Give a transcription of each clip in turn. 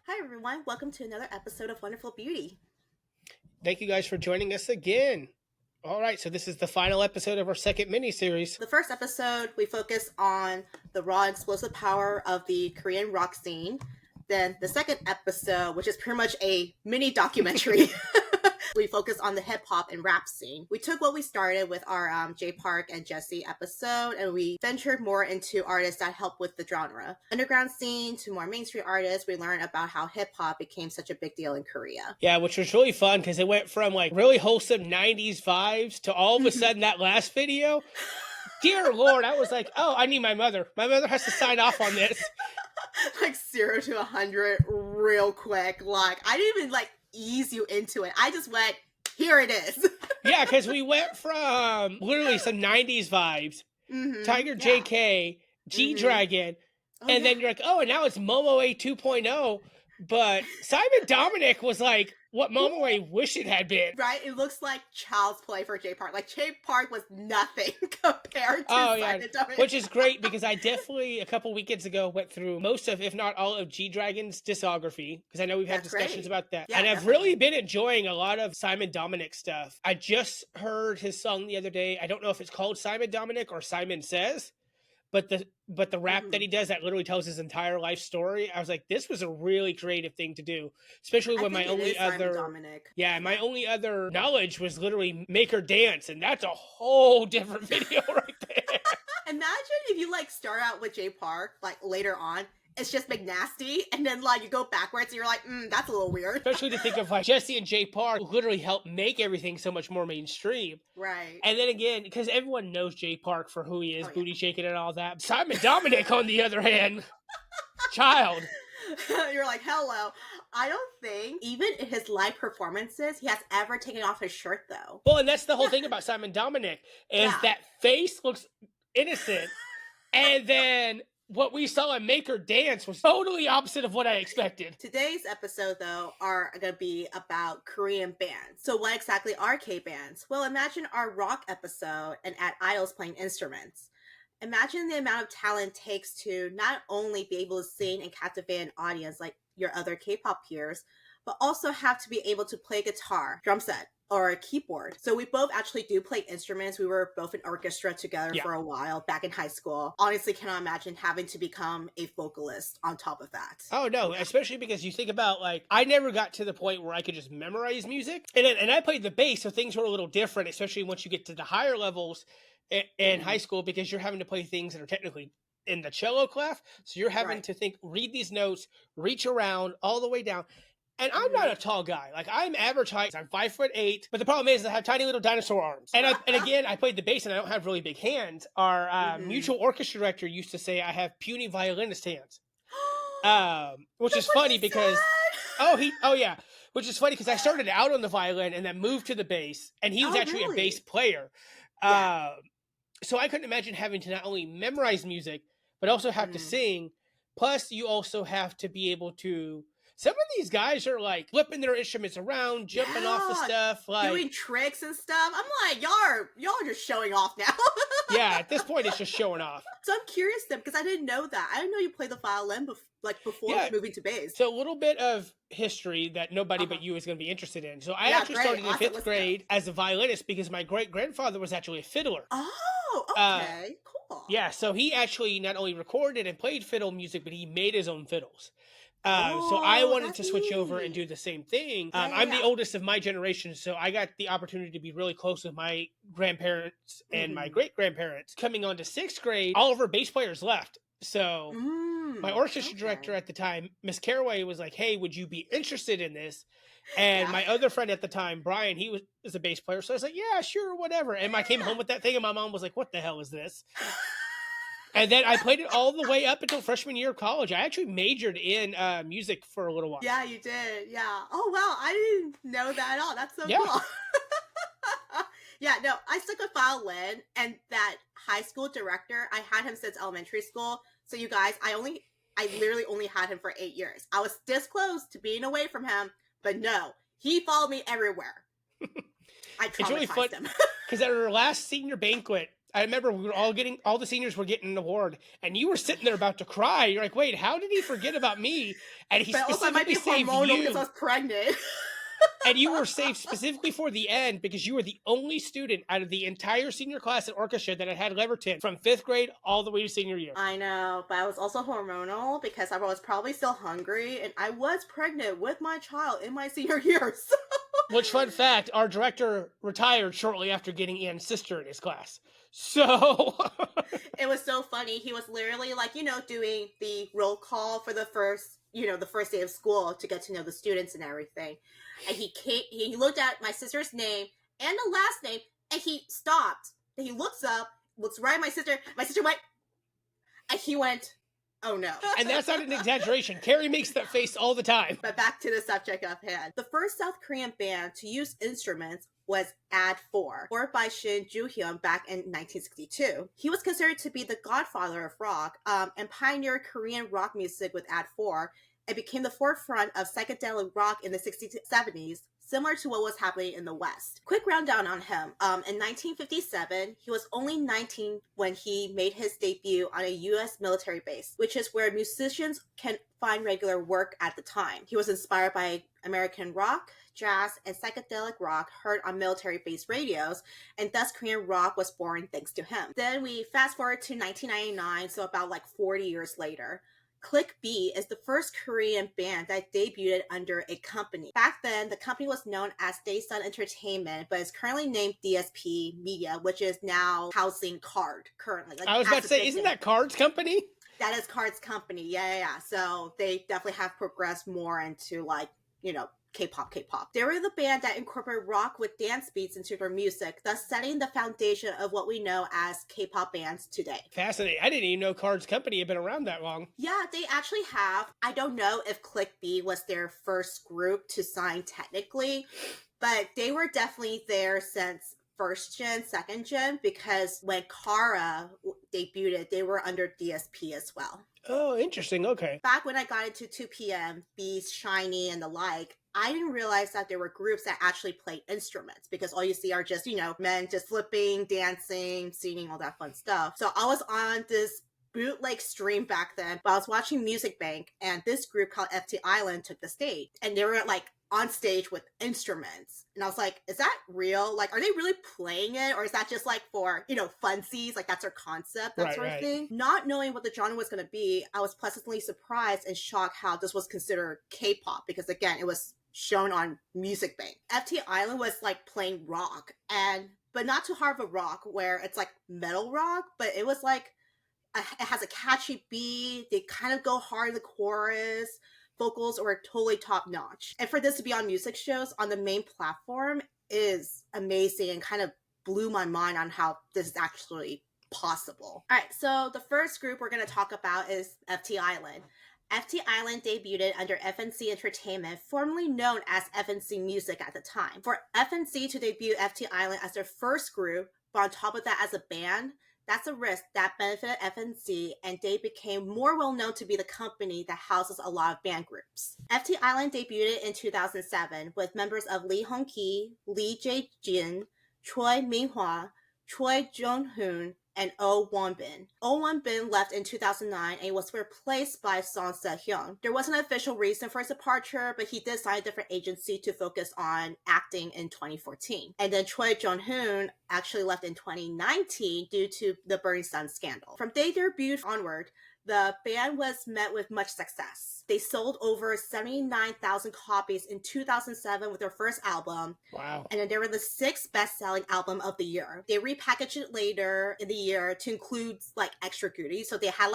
Hi everyone, welcome to another episode of Wonderful Beauty. Thank you guys for joining us again. All right, so this is the final episode of our second mini-series. The first episode, we focus on the raw and explosive power of the Korean rock scene. Then the second episode, which is pretty much a mini documentary, we focus on the hip-hop and rap scene. We took what we started with our J Park and Jesse episode, and we ventured more into artists that help with the genre. Underground scene to more mainstream artists, we learned about how hip-hop became such a big deal in Korea. Yeah, which was really fun because it went from like really wholesome 90s vibes to all of a sudden that last video. Dear Lord, I was like, oh, I need my mother. My mother has to sign off on this. Like 0 to 100 real quick. Like, I didn't even like ease you into it. I just went, here it is. Yeah, because we went from literally some 90s vibes, Tiger JK, G-Dragon, and then you're like, oh, and now it's Momoe 2.0. But Simon Dominic was like what Momoe wished it had been. Right? It looks like child's play for J Park. Like, J Park was nothing compared to Simon Dominic. Which is great because I definitely, a couple weekends ago, went through most of, if not all of G-Dragon's discography, because I know we've had discussions about that. Yeah, and I've really been enjoying a lot of Simon Dominic stuff. I just heard his song the other day. I don't know if it's called Simon Dominic or Simon Says, but the rap that he does that literally tells his entire life story. I was like, this was a really creative thing to do, especially when my only other knowledge was literally Make Her Dance, and that's a whole different video right there. Imagine if you like start out with J Park, like later on, it's just McNasty, and then like you go backwards and you're like, that's a little weird. Especially to think of like Jesse and J Park literally helped make everything so much more mainstream. Right. And then again, because everyone knows J Park for who he is, booty shaking and all that. Simon Dominic, on the other hand, child. You're like, hello. I don't think, even in his live performances, he has ever taken off his shirt, though. Well, and that's the whole thing about Simon Dominic, is that face looks innocent, and then what we saw in Make Her Dance was totally opposite of what I expected. Today's episode, though, are going to be about Korean bands. So what exactly are K-bands? Well, imagine our rock episode and add idols playing instruments. Imagine the amount of talent it takes to not only be able to sing and captivate an audience like your other K-pop peers, but also have to be able to play guitar, drum set, or a keyboard. So we both actually do play instruments. We were both in orchestra together for a while back in high school. Honestly, cannot imagine having to become a vocalist on top of that. Oh no, especially because you think about, like, I never got to the point where I could just memorize music. And I played the bass, so things were a little different, especially once you get to the higher levels in high school, because you're having to play things that are technically in the cello clef. So you're having to read these notes, reach around all the way down. And I'm not a tall guy. Like, I'm average height. I'm 5'8", but the problem is I have tiny little dinosaur arms. And again, I played the bass and I don't have really big hands. Our mutual orchestra director used to say I have puny violinist hands, which is funny because which is funny because I started out on the violin and then moved to the bass, and he was actually a bass player. So I couldn't imagine having to not only memorize music but also have to sing. Plus, you also have to be able to. Some of these guys are like flipping their instruments around, jumping off the stuff, like doing tricks and stuff. I'm like, y'all are just showing off now. Yeah, at this point, it's just showing off. So I'm curious then, because I didn't know that. I didn't know you played the violin before moving to bass. So a little bit of history that nobody but you is going to be interested in. So I actually started in 5th grade as a violinist because my great-grandfather was actually a fiddler. Oh, okay, cool. Yeah, so he actually not only recorded and played fiddle music, but he made his own fiddles. So I wanted to switch over and do the same thing. I'm the oldest of my generation, so I got the opportunity to be really close with my grandparents and my great-grandparents. Coming on to 6th grade, all of our bass players left. So my orchestra director at the time, Miss Caraway, was like, hey, would you be interested in this? And my other friend at the time, Brian, he was a bass player. So I was like, yeah, sure, whatever. And I came home with that thing, and my mom was like, what the hell is this? And then I played it all the way up until freshman year of college. I actually majored in music for a little while. Yeah, you did. Yeah. Oh, wow. I didn't know that at all. That's so cool. Yeah, no, I stuck with violin, and that high school director, I had him since elementary school. So you guys, I only I literally only had him for 8 years. I was this close to being away from him, but no, he followed me everywhere. I It's really fun traumatized him. because at our last senior banquet, I remember we were all the seniors were getting an award, and you were sitting there about to cry. You're like, "Wait, how did he forget about me?" And he But also, I might be specifically saved hormonal because I you, was pregnant. and you were saved specifically for the end because you were the only student out of the entire senior class at orchestra that had Leverton from 5th grade all the way to senior year. I know, but I was also hormonal because I was probably still hungry, and I was pregnant with my child in my senior years. Which, fun fact, our director retired shortly after getting Ian's sister in his class. So It was so funny. He was literally like, doing the roll call for the first, the first day of school to get to know the students and everything. And he looked at my sister's name and the last name, and he stopped. And he looks up, looks right at my sister. My sister went, and he went, oh no. And that's not an exaggeration. Carrie makes that face all the time. But back to the subject of hand. The first South Korean band to use instruments was Ad4, formed by Shin Joo-hyun back in 1962. He was considered to be the godfather of rock and pioneered Korean rock music with Ad4 and became the forefront of psychedelic rock in the 60s and 70s, similar to what was happening in the West. Quick rundown on him. In 1957, he was only 19 when he made his debut on a U.S. military base, which is where musicians can find regular work at the time. He was inspired by American rock, jazz, and psychedelic rock heard on military base radios, and thus Korean rock was born thanks to him. Then we fast forward to 1999, so about 40 years later. Click B is the first Korean band that debuted under a company. Back then, the company was known as Daesun Entertainment, but is currently named DSP Media, which is now housing Card currently. I was about to say, isn't that Card's company? That is Card's company. Yeah. So they definitely have progressed more into K-pop. They were the band that incorporated rock with dance beats into their music, thus setting the foundation of what we know as K-pop bands today. Fascinating. I didn't even know Card's company had been around that long. Yeah, they actually have. I don't know if Click B was their first group to sign technically, but they were definitely there since first gen, second gen, because when Kara debuted, they were under DSP as well. Oh, interesting. Okay. Back when I got into 2PM, Beast, Shiny, and the like, I didn't realize that there were groups that actually played instruments because all you see are just, men just flipping, dancing, singing, all that fun stuff. So I was on this bootleg stream back then, but I was watching Music Bank, and this group called FT Island took the stage, and they were on stage with instruments. And I was like, is that real? Are they really playing it? Or is that just for, funsies? That's their concept, that sort of thing. Not knowing what the genre was going to be, I was pleasantly surprised and shocked how this was considered K-pop because, again, it was shown on Music Bank. FT Island was playing rock, but not too hard of a rock where it's metal rock, but it was it has a catchy beat. They kind of go hard in the chorus. Vocals are totally top notch. And for this to be on music shows on the main platform is amazing and kind of blew my mind on how this is actually possible. All right, so the first group we're going to talk about is FT Island. FT Island debuted under FNC Entertainment, formerly known as FNC Music at the time. For FNC to debut FT Island as their first group, but on top of that as a band, that's a risk that benefited FNC, and they became more well known to be the company that houses a lot of band groups. FT Island debuted in 2007 with members of Lee Hong-ki, Lee Jae-jin, Choi Min-hwa, Choi Jong-hoon, and Oh Won-bin. Oh Won-bin left in 2009 and was replaced by Song Se-hyun. There wasn't an official reason for his departure, but he did sign a different agency to focus on acting in 2014. And then Choi Jong-hoon actually left in 2019 due to the Burning Sun scandal. From their debut onward, the band was met with much success. They sold over 79,000 copies in 2007 with their first album. Wow. And then they were the 6th best-selling album of the year. They repackaged it later in the year to include extra goodies. So they had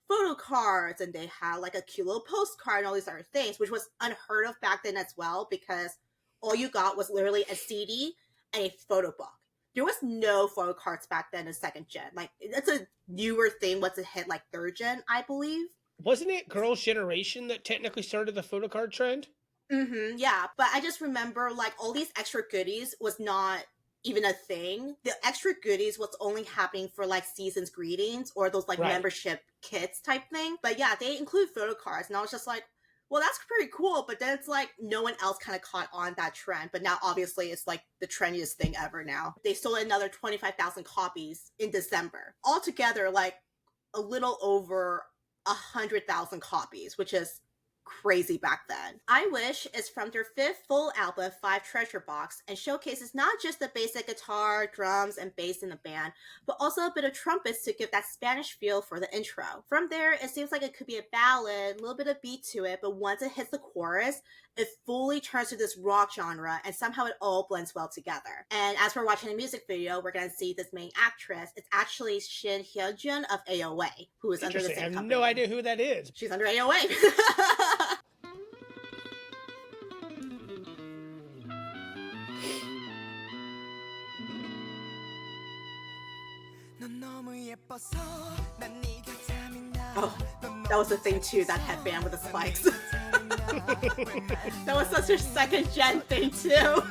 photo cards, and they had a cute little postcard and all these other things, which was unheard of back then as well because all you got was literally a CD and a photo book. There was no photo cards back then in second gen. It's a newer thing once it hit third gen, I believe. Wasn't it Girls' Generation that technically started the photo card trend? Yeah, but I just remember all these extra goodies was not even a thing. The extra goodies was only happening for like season's greetings or those like Right. membership kits type thing. But yeah, they include photo cards, and I was just like, well, that's pretty cool. But then it's like no one else kind of caught on that trend. But now obviously it's like the trendiest thing ever now. They sold another 25,000 copies in December. Altogether, like a little over 100,000 copies, which is crazy back then. I Wish is from their fifth full album, Five Treasure Box, and showcases not just the basic guitar, drums, and bass in the band, but also a bit of trumpets to give that Spanish feel for the intro. From there, it seems like it could be a ballad, a little bit of beat to it, but once it hits the chorus, it fully turns to this rock genre, and somehow it all blends well together. And as we're watching the music video, we're going to see this main actress. It's actually Shin Hyunjun of AOA, who is under the same company. I have no idea who that is. She's under AOA. Oh, that was the thing too, that headband with the spikes. That was such a second gen thing too.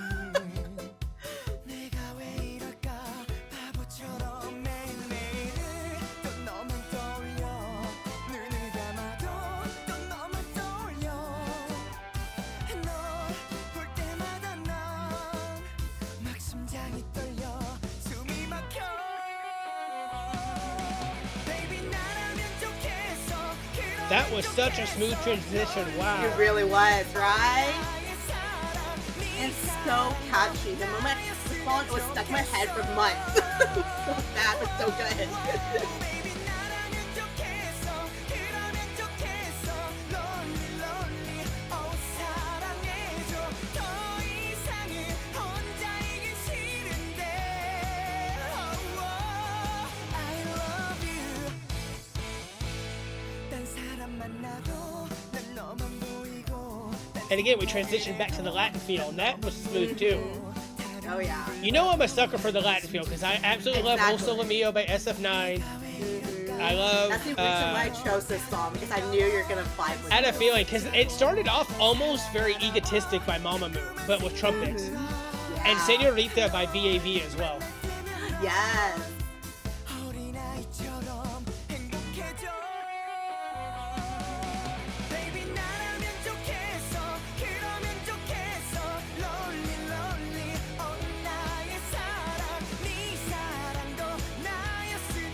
That was such a smooth transition. Wow. It really was, right? And so catchy. The moment the song was stuck in my head for months. So bad, but so good. And again, we transitioned back to the Latin feel, and that was smooth too. Oh yeah. You know I'm a sucker for the Latin feel, because I absolutely love O Sole Mio by SF9. I love... That's the reason why I chose this song, because I knew you're going to vibe with it. I had a feeling, because it started off almost very egotistic by Mamamoo, but with trumpets. Yeah. And Senorita by VAV as well. Yes.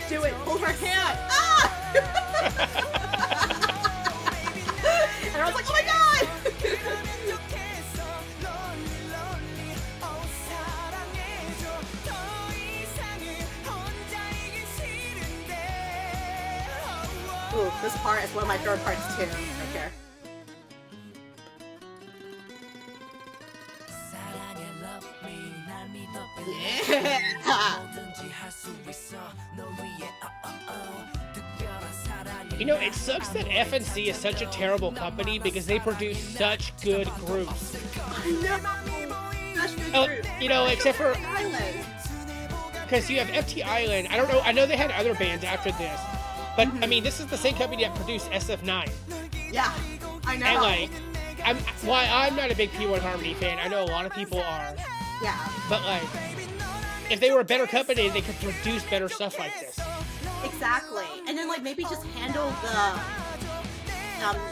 Do it. Hold her hand. Ah! And I was like, oh my god! Ooh, this part is one of my favorite parts too, right here. Yeah! You know, it sucks that FNC is such a terrible company because they produce such good groups. I know! Such good groups. You know, except for... Island. Because you have FT Island. I don't know. I know they had other bands after this. But, I mean, this is the same company that produced SF9. Yeah, I know. And, like, I'm not a big P1 Harmony fan. I know a lot of people are. Yeah. But, like, if they were a better company, they could produce better stuff like this. Exactly. And then, like, maybe just handle the,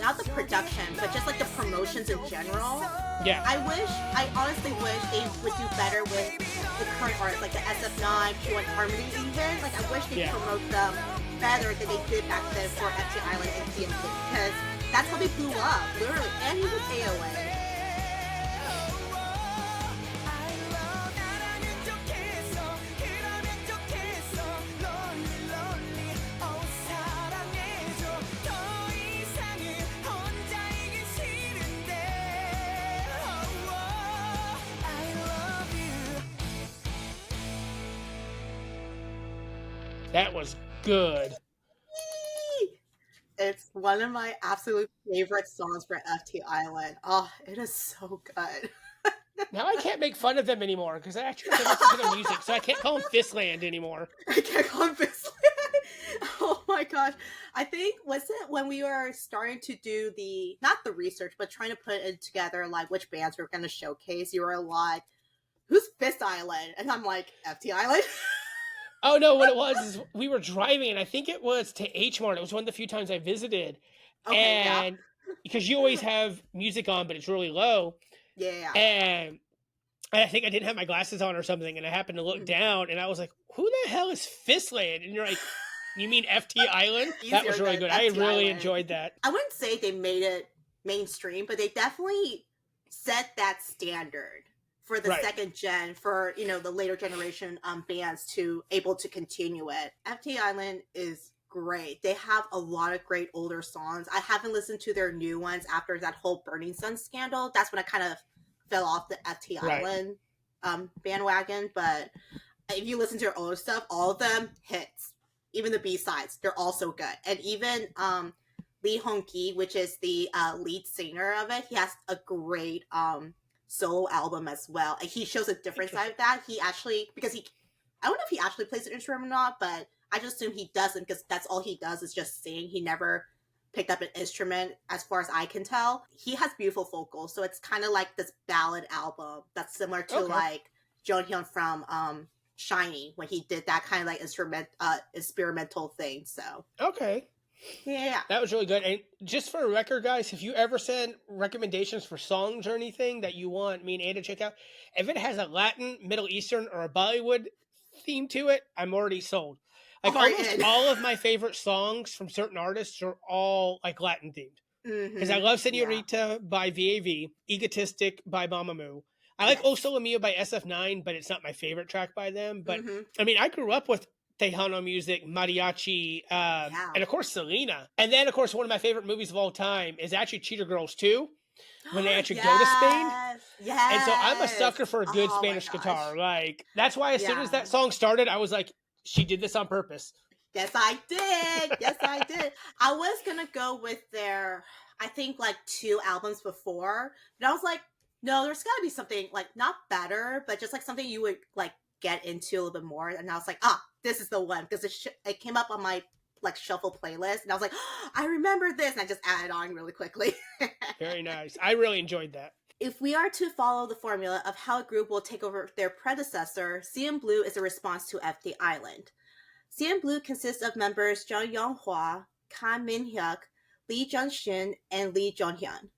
not the production, but just, like, the promotions in general. Yeah. I honestly wish they would do better with the current artists, like the SF9, P1 Harmony even. Like, I wish they promote them better than they did back then for FT Island and TMT. Because that's how they blew up, literally. And even AOA. That was good. It's one of my absolute favorite songs for FT Island. Oh, it is so good. Now I can't make fun of them anymore because I actually can't listen to their music, so I can't call them Fistland anymore. I can't call them Fistland. Oh my gosh. I think, was it when we were starting to do not the research, but trying to put it together, like which bands we were going to showcase, you were like, who's Fist Island? And I'm like, FT Island? Oh no, what it was is we were driving, and I think it was to H Mart. It was one of the few times I visited, Okay, yeah. and because you always have music on, but it's really low, Yeah. and I think I didn't have my glasses on or something, and I happened to look down, and I was like, "Who the hell is Fistland?" And you're like, "You mean FT Island?" That was Easier really than good. I FT really Island. enjoyed that. I wouldn't say they made it mainstream, but they definitely set that standard for the Right. second gen, for the later generation bands to able to continue it. FT Island is great. They have a lot of great older songs. I haven't listened to their new ones after that whole Burning Sun scandal. That's when I kind of fell off the FT Right. Island bandwagon. But if you listen to their older stuff, all of them hits. Even the B-sides, they're also good. And even Lee Hong-ki, which is the lead singer of it, he has a great solo album as well. And he shows a different side of that. He actually, because I don't know if he actually plays an instrument or not, but I just assume he doesn't, because that's all he does is just sing. He never picked up an instrument, as far as I can tell. He has beautiful vocals, so it's kind of like this ballad album that's similar to like Jonghyun from Shiny, when he did that kind of like experimental thing. So Okay. yeah. That was really good. And just for a record, guys, if you ever send recommendations for songs or anything that you want me and Ann to check out, if it has a Latin, Middle Eastern, or a Bollywood theme to it, I'm already sold. Like almost all of my favorite songs from certain artists are all like Latin themed. Because I love Senorita by VAV, Egotistic by Mamamoo. I like O Solo Mio by SF9, but it's not my favorite track by them. But I mean, I grew up with Tejano music, mariachi, and of course Selena. And then, of course, one of my favorite movies of all time is actually Cheetah Girls 2, when they actually go to Spain. Yes. And so I'm a sucker for a good Spanish guitar. Like, that's why as soon as that song started, I was like, she did this on purpose. Yes, I did. Yes, I did. I was going to go with their, I think, like 2 albums before. But I was like, no, there's got to be something, like, not better, but just like something you would, like, get into a little bit more. And I was like, this is the one, because it came up on my like shuffle playlist, and I was like, I remember this, and I just added on really quickly. Very nice. I really enjoyed that. If we are to follow the formula of how a group will take over their predecessor, CN Blue is a response to FT Island. CN Blue consists of members Jung Yong-hwa, Kan Min-hyuk, Lee Jun-shin, and Lee Jong-hyun.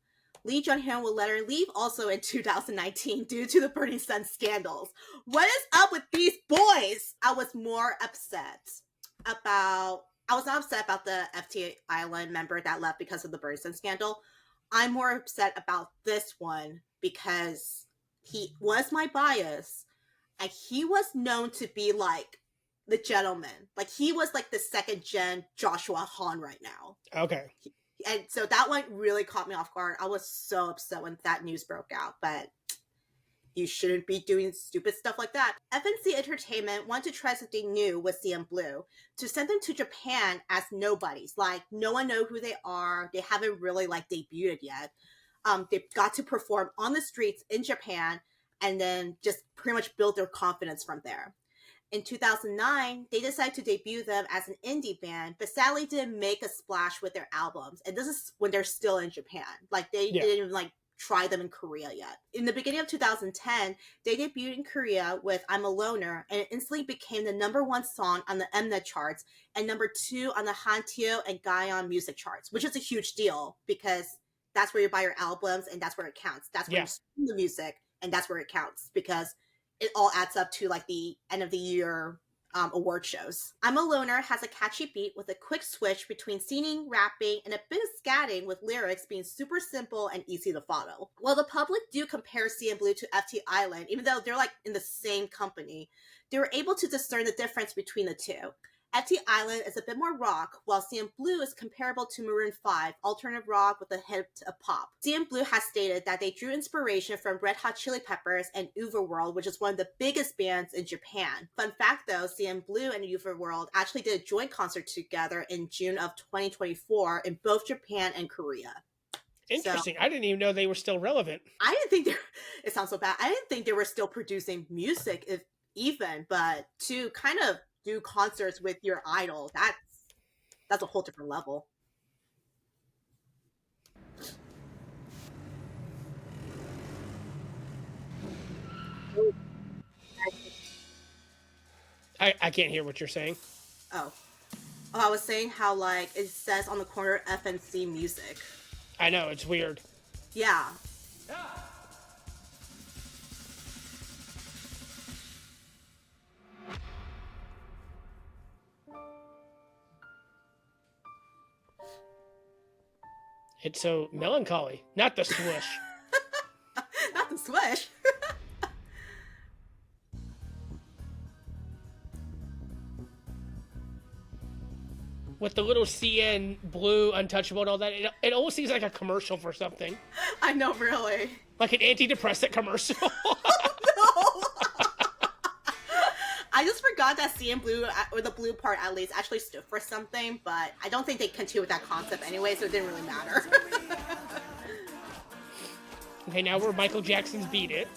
Lee Jong-hyun will later leave also in 2019 due to the Burning Sun scandals. What is up with these boys? I was not upset about the FT Island member that left because of the Burning Sun scandal. I'm more upset about this one because he was my bias, and he was known to be like the gentleman. Like, he was like the second gen Joshua Hahn right now. Okay. And so that one really caught me off guard. I was so upset when that news broke out, but you shouldn't be doing stupid stuff like that. FNC Entertainment wanted to try something new with CN Blue, to send them to Japan as nobodies. Like, no one knows who they are. They haven't really like debuted yet. They've got to perform on the streets in Japan, and then just pretty much build their confidence from there. In 2009, they decided to debut them as an indie band, but sadly didn't make a splash with their albums. And this is when they're still in Japan. Like, they didn't even like try them in Korea yet. In the beginning of 2010, they debuted in Korea with I'm a Loner, and it instantly became the #1 song on the Mnet charts and #2 on the Hanteo and Gaon music charts, which is a huge deal because that's where you buy your albums and that's where it counts. That's where you stream the music and that's where it counts, because it all adds up to like the end of the year award shows. I'm a Loner has a catchy beat with a quick switch between singing, rapping, and a bit of scatting, with lyrics being super simple and easy to follow. While the public do compare CN Blue to FT Island, even though they're like in the same company, they were able to discern the difference between the two. FT Island is a bit more rock, while CN Blue is comparable to Maroon 5, alternative rock with a hint of pop. CN Blue has stated that they drew inspiration from Red Hot Chili Peppers and Uverworld, which is one of the biggest bands in Japan. Fun fact though, CN Blue and Uverworld actually did a joint concert together in June of 2024 in both Japan and Korea. Interesting. So, I didn't even know they were still relevant. I didn't think it sounds so bad. I didn't think they were still producing music, if even, but to kind of do concerts with your idol, that's a whole different level. I can't hear what you're saying. Oh. Oh, I was saying how, like, it says on the corner FNC music. I know, it's weird. Yeah. It's so melancholy. Not the swoosh. Not the swish. With the little CN blue untouchable and all that, it almost seems like a commercial for something. I know, really. Like an antidepressant commercial. No. I just forgot that CN blue, or the blue part at least, actually stood for something, but I don't think they continued with that concept anyway, so it didn't really matter. Okay, now we're Michael Jackson's Beat It.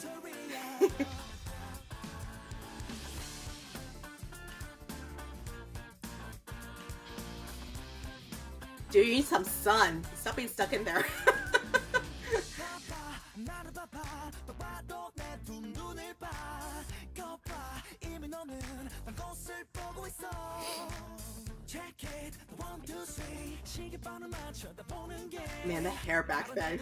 Dude, you need some sun. Stop being stuck in there. Man, the hair back then.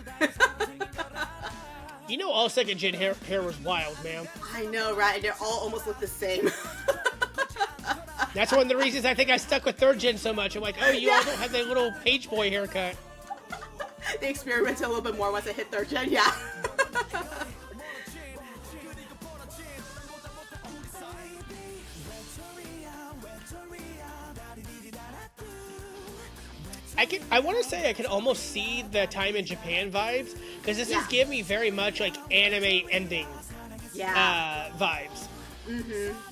You know, all second gen hair was wild, man. I know, right? They all almost look the same. That's one of the reasons I think I stuck with third gen so much. I'm like, oh, you all don't have that little page boy haircut. They experimented a little bit more once it hit third gen, yeah. I want to say I can almost see the time in Japan vibes, because this is giving me very much like anime ending vibes.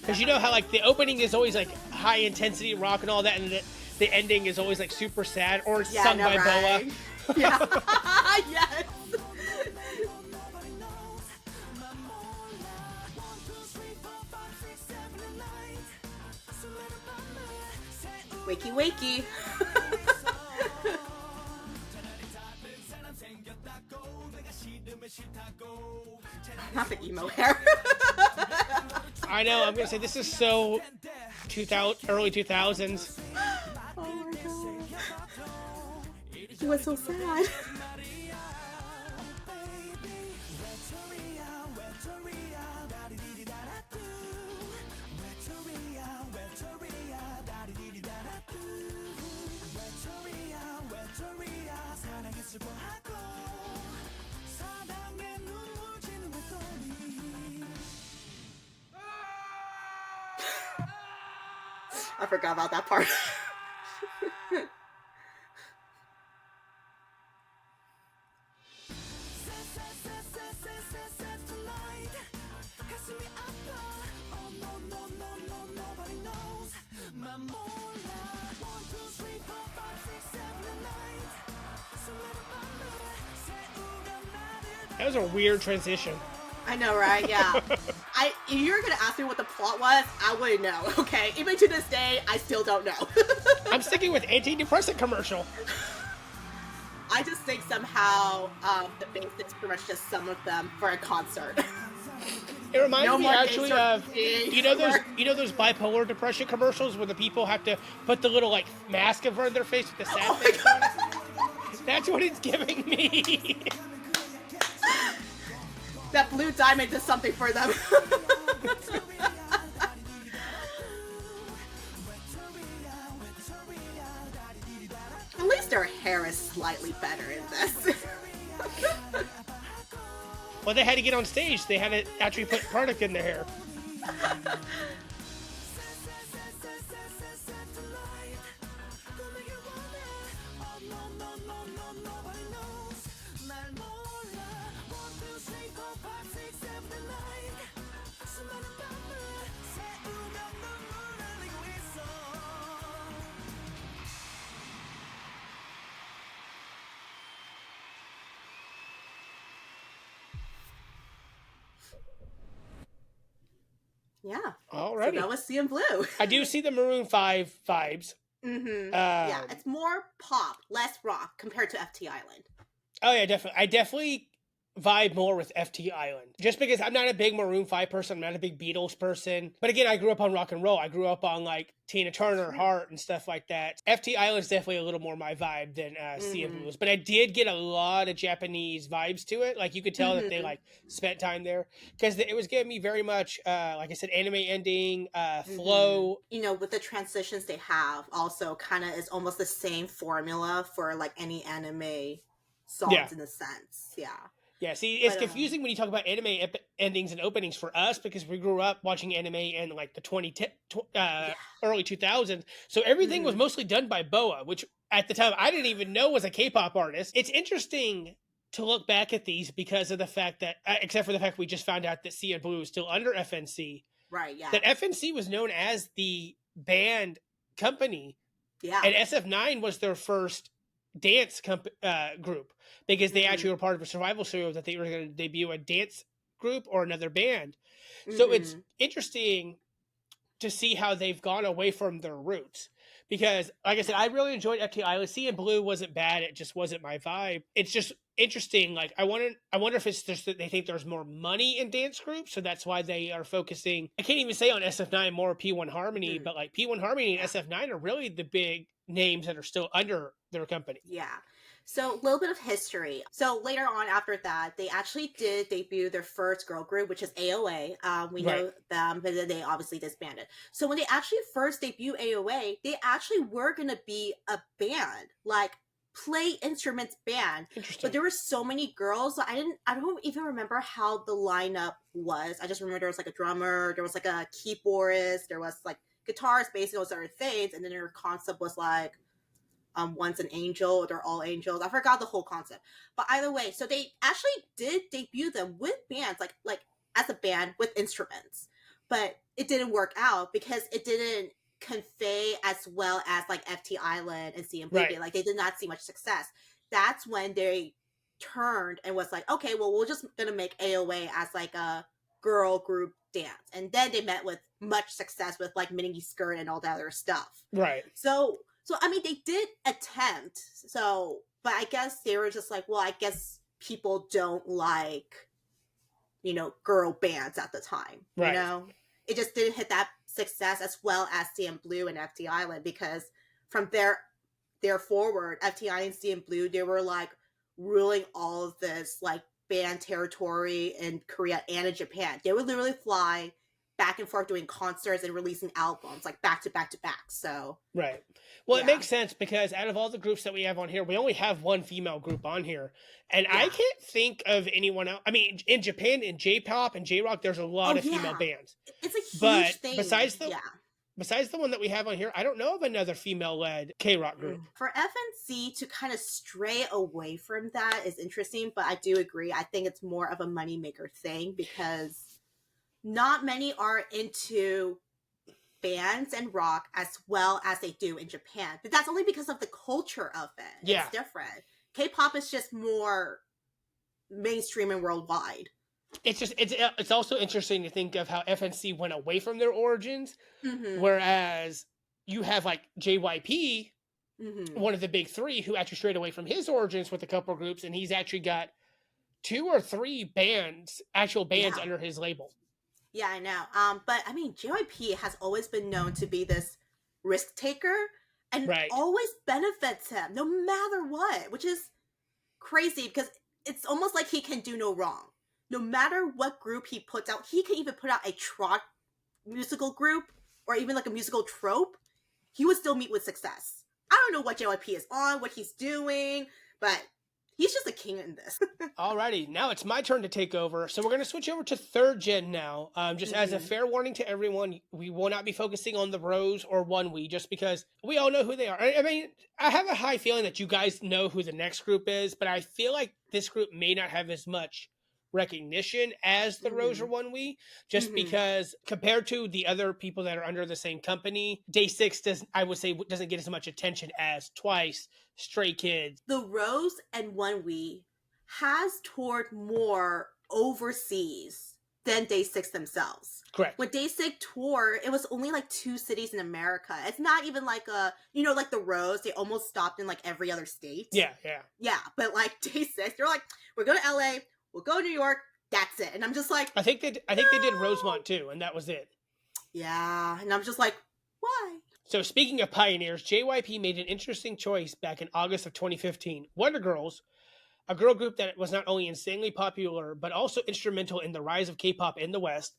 Because you know how like the opening is always like high intensity rock and all that, and the ending is always like super sad or sung by right? Boa. Yeah. Yes. Wakey wakey. Not the emo hair. I know, I'm gonna say this is so early 2000s. Oh my god. He was so sad. I forgot about that part. That was a weird transition. I know, right? Yeah. If you were gonna ask me what the plot was, I wouldn't know. Okay, even to this day, I still don't know. I'm sticking with antidepressant commercial. I just think somehow the basics pretty much just some of them for a concert. It reminds me actually of you know those bipolar depression commercials where the people have to put the little like mask in front of their face with the sad face on it. That's what it's giving me. That blue diamond does something for them. At least their hair is slightly better in this. Well, they had to get on stage. They had to actually put product in their hair. Yeah. Alrighty. So that was CN Blue. I do see the Maroon 5 vibes. Yeah, it's more pop, less rock compared to FT Island. Oh yeah, definitely. I definitely vibe more with FT Island. Just because I'm not a big Maroon 5 person, I'm not a big Beatles person. But again, I grew up on rock and roll. I grew up on like Tina Turner, Heart, and stuff like that. FT Island is definitely a little more my vibe than Sea of Blues. But I did get a lot of Japanese vibes to it. Like you could tell that they like spent time there because it was giving me very much, like I said, anime ending, flow. You know, with the transitions they have, also kind of is almost the same formula for like any anime songs in a sense. Yeah. Yeah, see, it's confusing when you talk about anime endings and openings for us because we grew up watching anime in like the early 2000s. So everything was mostly done by BoA, which at the time I didn't even know was a K-pop artist. It's interesting to look back at these because of the fact that, except for the fact we just found out that Sea and Blue is still under FNC. Right, yeah. That FNC was known as the band company. Yeah. And SF9 was their first dance group because they actually were part of a survival show that they were going to debut a dance group or another band. So it's interesting to see how they've gone away from their roots because, like I said, I really enjoyed FT Island. Sea and Blue wasn't bad. It just wasn't my vibe. It's just interesting. Like I wonder if it's just that they think there's more money in dance groups, so that's why they are focusing. I can't even say on SF9 more P1 Harmony, but like P1 Harmony and SF9 are really the big names that are still under their company. Yeah. So a little bit of history. So later on after that, they actually did debut their first girl group, which is AOA. We know them, but then they obviously disbanded. So when they actually first debuted AOA, they actually were going to be a band, like play instruments band. But there were so many girls. I don't even remember how the lineup was. I just remember there was like a drummer, there was like a keyboardist, there was like guitars, bass, those other things, and then their concept was like one's an angel, they're all angels. I forgot the whole concept. But either way, so they actually did debut them with bands, like as a band with instruments. But it didn't work out because it didn't convey as well as like FT Island and CM Blue. Like they did not see much success. That's when they turned and was like, okay, well, we're just gonna make AOA as like a girl group dance. And then they met with much success with like mini skirt and all that other stuff. So I mean, they did attempt. So, but I guess they were just like, well, I guess people don't like, you know, girl bands at the time. You know, it just didn't hit that success as well as CM Blue and FT Island because from there forward, FT and CM Blue, they were like ruling all of this like band territory in Korea and in Japan. They would literally fly back and forth doing concerts and releasing albums like back to back to back. So well, it makes sense because out of all the groups that we have on here, we only have one female group on here, and I can't think of anyone else. I mean, in Japan, in J-pop and J-rock, there's a lot of female bands. It's a huge thing. Besides the one that we have on here, I don't know of another female-led K-rock group. For FNC to kind of stray away from that is interesting, but I do agree. I think it's more of a moneymaker thing because not many are into bands and rock as well as they do in Japan. But that's only because of the culture of it. It's different. K-pop is just more mainstream and worldwide. It's also interesting to think of how FNC went away from their origins, whereas you have like JYP, one of the big three, who actually strayed away from his origins with a couple groups, and he's actually got 2 or 3 actual bands under his label. Yeah, I know. But I mean, JYP has always been known to be this risk taker and always benefits him no matter what, which is crazy because it's almost like he can do no wrong. No matter what group he puts out, he can even put out a trot musical group or even like a musical trope. He would still meet with success. I don't know what JYP is on, what he's doing, but he's just a king in this. Alrighty, now it's my turn to take over. So we're going to switch over to 3rd gen now. Just as a fair warning to everyone, we will not be focusing on the Rose or ONEWE just because we all know who they are. I mean, I have a high feeling that you guys know who the next group is, but I feel like this group may not have as much recognition as the Rose or ONEWE, just because compared to the other people that are under the same company, Day 6 doesn't get as much attention as Twice, Stray Kids. The Rose and ONEWE has toured more overseas than Day 6 themselves. Correct. When Day 6 toured, it was only like 2 cities in America. It's not even like like the Rose, they almost stopped in like every other state. Yeah. Yeah, but like Day 6, they're like, we're going to LA, we'll go to New York. That's it. And I'm just like, I think they did Rosemont too, and that was it. Yeah, and I'm just like, why? So speaking of pioneers, JYP made an interesting choice back in August of 2015. Wonder Girls, a girl group that was not only insanely popular, but also instrumental in the rise of K-pop in the West,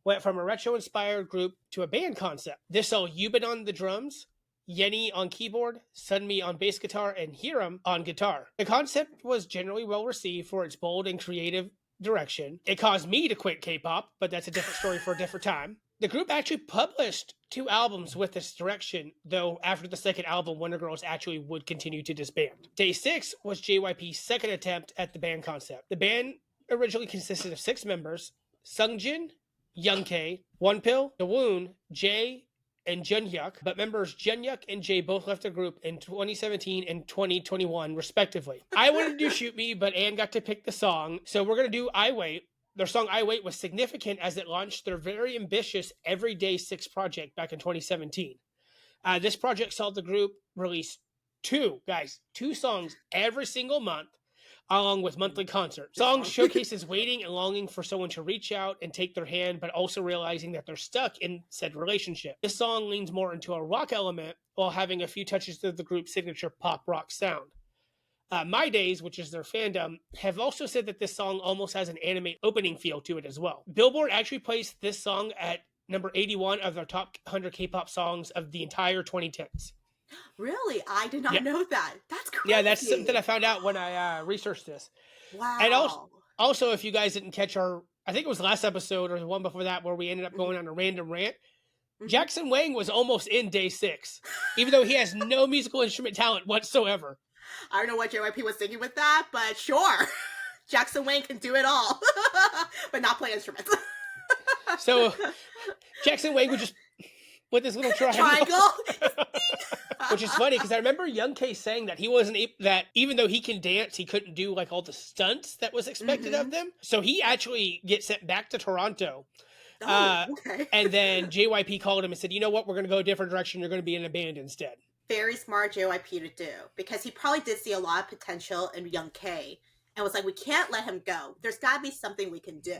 went from a retro-inspired group to a band concept. This saw Yubin on the drums, Yenny on keyboard, Sunmi on bass guitar, and Hiram on guitar. The concept was generally well received for its bold and creative direction. It caused me to quit K-pop, but that's a different story for a different time. The group actually published 2 albums with this direction, though after the second album, Wonder Girls actually would continue to disband. Day 6 was JYP's second attempt at the band concept. The band originally consisted of 6 members: Sungjin, Youngtae, Wonpil, Dawoon, Jae, and Junhyuk, but members Junhyuk and Jae both left the group in 2017 and 2021, respectively. I wanted to do Shoot Me, but Anne got to pick the song, so we're going to do I Wait. Their song I Wait was significant as it launched their very ambitious Everyday 6 project back in 2017. This project saw the group release 2 songs every single month, along with monthly concerts. Song showcases waiting and longing for someone to reach out and take their hand, but also realizing that they're stuck in said relationship. This song leans more into a rock element while having a few touches of the group's signature pop rock sound. My Days, which is their fandom, have also said that this song almost has an anime opening feel to it as well. Billboard actually placed this song at number 81 of their top 100 K-pop songs of the entire 2010s. Really? I did not know that. That's crazy. Yeah, that's something I found out when I researched this. Wow. And also, if you guys didn't catch I think it was the last episode or the one before that where we ended up going on a random rant, Jackson Wang was almost in Day 6, even though he has no musical instrument talent whatsoever. I don't know what JYP was thinking with that, but sure. Jackson Wang can do it all, but not play instruments. So Jackson Wang would just with this little triangle. Which is funny because I remember Youngtae saying that he wasn't that even though he can dance, he couldn't do like all the stunts that was expected of them. So he actually gets sent back to Toronto. Okay. And then JYP called him and said, "You know what? We're going to go a different direction. You're going to be in a band instead." Very smart JYP to do, because he probably did see a lot of potential in Youngtae and was like, we can't let him go. There's got to be something we can do.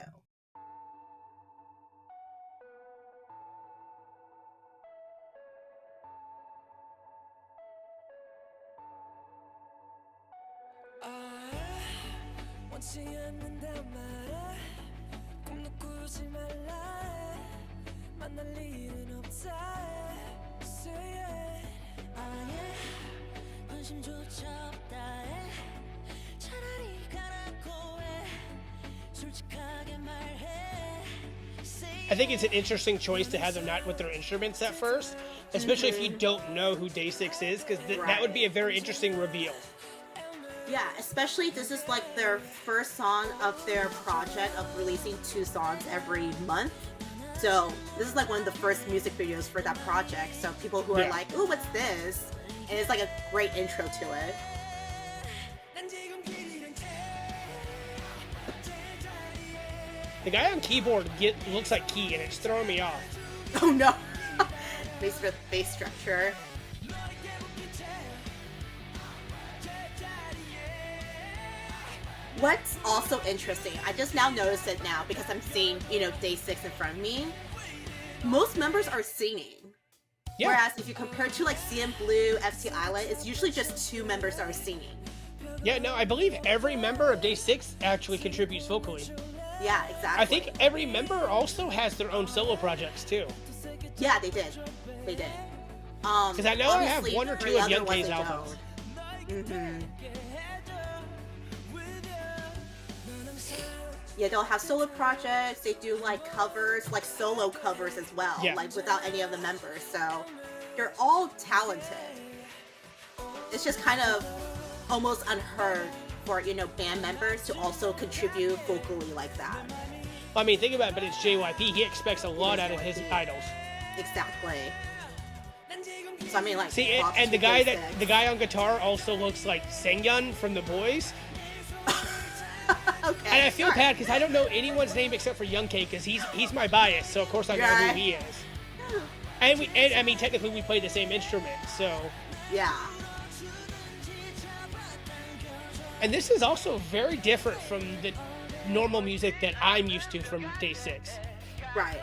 I think it's an interesting choice to have them not with their instruments at first, especially if you don't know who Day 6 is, because that would be a very interesting reveal. Yeah, especially this is like their first song of their project of releasing 2 songs every month. So this is like one of the first music videos for that project. So people who are like, ooh, what's this? And it's like a great intro to it. The guy on keyboard looks like Key, and it's throwing me off. Oh no! Bass structure. What's also interesting, I just now noticed it now because I'm seeing, Day 6 in front of me. Most members are singing. Yeah. Whereas if you compare to like CN Blue, FT Island, it's usually just 2 members that are singing. Yeah, no, I believe every member of Day 6 actually contributes vocally. Yeah, exactly. I think every member also has their own solo projects too. Yeah, they did. Because I know I have 1 or 2 of Youngtae's albums. Yeah, they'll have solo projects. They do like covers, like solo covers as well, like without any of the members. So they're all talented. It's just kind of almost unheard for, band members to also contribute vocally like that. Well, I mean, think about it, but it's JYP. He expects a lot out of his idols. Exactly. So I mean, like, see, and the guy on guitar also looks like Sangyeon from The Boys. Okay. And I feel bad because I don't know anyone's name except for Youngtae because he's my bias, so of course I know who he is. And I mean, technically we play the same instrument, so yeah. And this is also very different from normal music that I'm used to from Day 6. Right.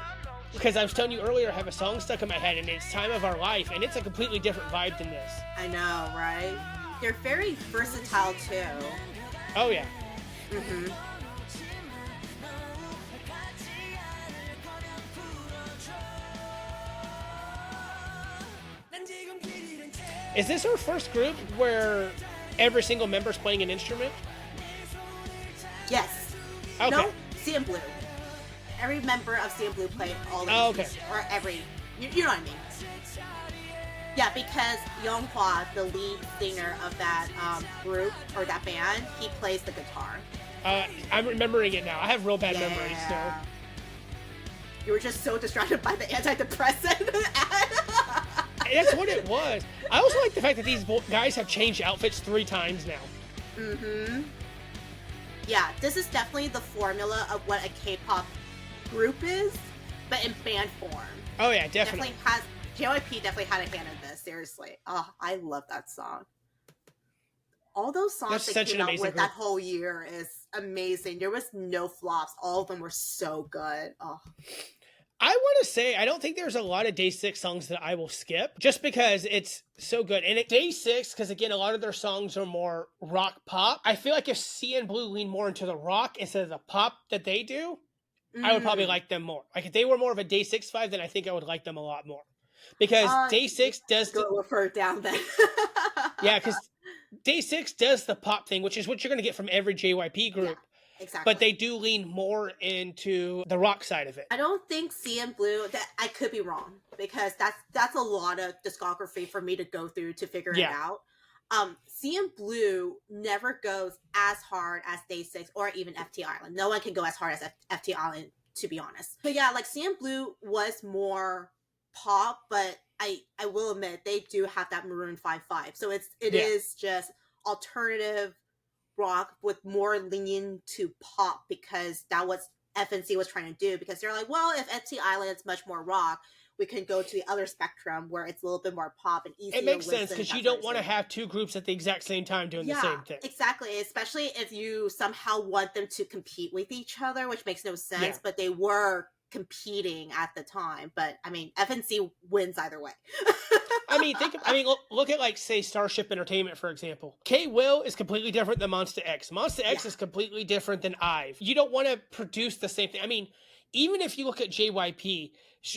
Because I was telling you earlier, I have a song stuck in my head, and it's Time of Our Life, and it's a completely different vibe than this. I know, right? They're very versatile too. Oh, yeah. Mm-hmm. Is this our first group where every single member's playing an instrument? Yes. Okay. No, CNBLUE. Every member of CNBLUE played all the instruments. Okay. Or every, you know what I mean. Yeah, because Yonghua, the lead singer of that group, or that band, he plays the guitar. I'm remembering it now. I have real bad memories, so. You were just so distracted by the antidepressant ad. That's what it was. I also like the fact that these guys have changed outfits 3 times now. Mm-hmm. Yeah, this is definitely the formula of what a K-pop group is, but in band form. Oh yeah, definitely. JYP definitely had a hand in this, seriously. Oh, I love that song. All those songs they came out with that whole year is amazing. There was no flops. All of them were so good. Oh. I want to say, I don't think there's a lot of Day 6 songs that I will skip, just because it's so good. And at Day 6, because again, a lot of their songs are more rock pop, I feel like if CNBLUE leaned more into the rock instead of the pop that they do, I would probably like them more. Like if they were more of a Day 6 vibe, then I think I would like them a lot more. Because Day 6 does... Go further down then. Yeah, because Day 6 does the pop thing, which is what you're going to get from every JYP group. Yeah. Exactly. But they do lean more into the rock side of it. I don't think CNBLUE, that I could be wrong, because that's a lot of discography for me to go through to figure it out. CNBLUE never goes as hard as Day 6 or even FT Island. No one can go as hard as FT Island, to be honest. But yeah, like CNBLUE was more pop, but I will admit they do have that Maroon 5 vibe. So it is just alternative rock with more lean to pop, because that was FNC was trying to do, because they're like, well, if FT Island is much more rock, we can go to the other spectrum where it's a little bit more pop and easy. It makes sense, because you don't want to have 2 groups at the exact same time doing the same thing. Exactly, especially if you somehow want them to compete with each other, which makes no sense, but they were competing at the time. But I mean, FNC wins either way. Look at, like, say, Starship Entertainment, for example. K-Will is completely different than Monsta X. Monsta X is completely different than IVE. You don't want to produce the same thing. I mean, even if you look at JYP,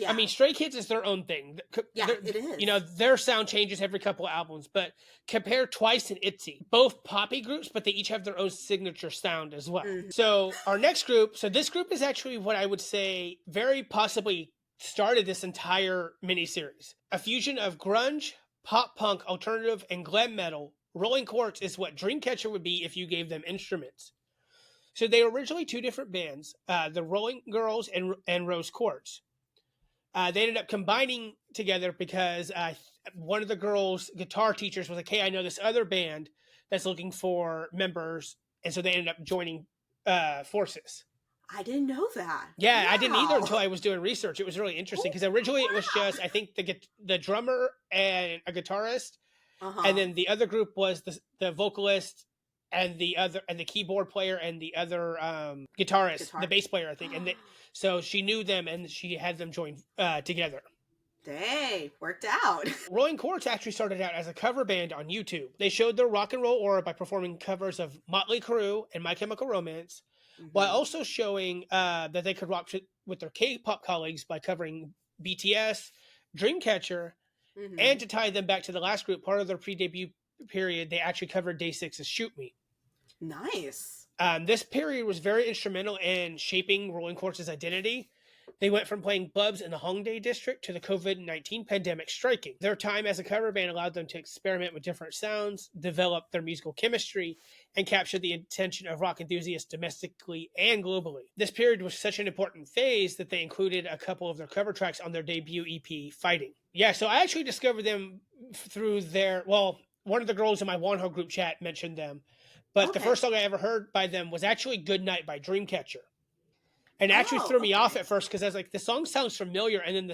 I mean, Stray Kids is their own thing. It is. You know, their sound changes every couple of albums, but compare Twice and ITZY. Both poppy groups, but they each have their own signature sound as well. Mm-hmm. So our next group, this group is actually what I would say very possibly started this entire miniseries. A fusion of grunge, pop punk, alternative, and glam metal. Rolling Quartz is what Dreamcatcher would be if you gave them instruments. So they were originally 2 different bands, the Rolling Girls and Rose Quartz. They ended up combining together because one of the girls' guitar teachers was like, hey, I know this other band that's looking for members. And so they ended up joining forces. I didn't know that. Yeah, wow. I didn't either until I was doing research. It was really interesting because originally it was just, I think, the drummer and a guitarist. And then the other group was the vocalist and the keyboard player and the other guitarist, the bass player, I think. And so she knew them and she had them join together. Dang, worked out. Rolling Quartz actually started out as a cover band on YouTube. They showed their rock and roll aura by performing covers of Motley Crue and My Chemical Romance, while also showing that they could rock with their K-pop colleagues by covering BTS, Dreamcatcher, and to tie them back to the last group, part of their pre-debut period, they actually covered Day 6's Shoot Me. Nice. This period was very instrumental in shaping Rolling Quartz's identity. They went from playing clubs in the Hongdae district to the COVID-19 pandemic striking. Their time as a cover band allowed them to experiment with different sounds, develop their musical chemistry, and capture the attention of rock enthusiasts domestically and globally. This period was such an important phase that they included a couple of their cover tracks on their debut EP, Fighting. Yeah, so I actually discovered them through one of the girls in my Wonho group chat mentioned them. But the first song I ever heard by them was actually Good Night by Dreamcatcher. And it actually threw me off at first because I was like, the song sounds familiar. And then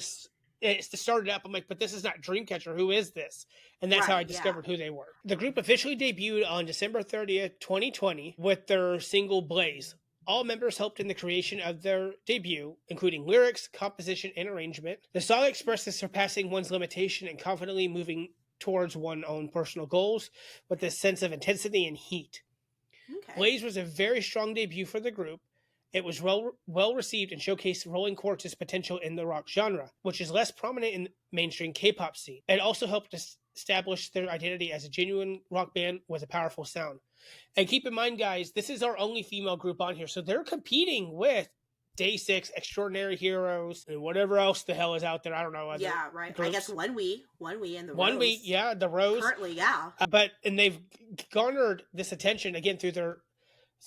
it started up. I'm like, but this is not Dreamcatcher. Who is this? And that's how I discovered who they were. The group officially debuted on December 30th, 2020 with their single Blaze. All members helped in the creation of their debut, including lyrics, composition, and arrangement. The song expresses surpassing one's limitation and confidently moving towards one's own personal goals with a sense of intensity and heat. Okay. Blaze was a very strong debut for the group. It was well received and showcased Rolling Quartz's potential in the rock genre, which is less prominent in the mainstream K-pop scene. It also helped establish their identity as a genuine rock band with a powerful sound. And keep in mind, guys, this is our only female group on here, so they're competing with Day 6, Xdinary Heroes, and whatever else the hell is out there. I don't know. Yeah, right. Groups. I guess One We and the One We, yeah, the Rose. Currently, yeah. And they've garnered this attention again through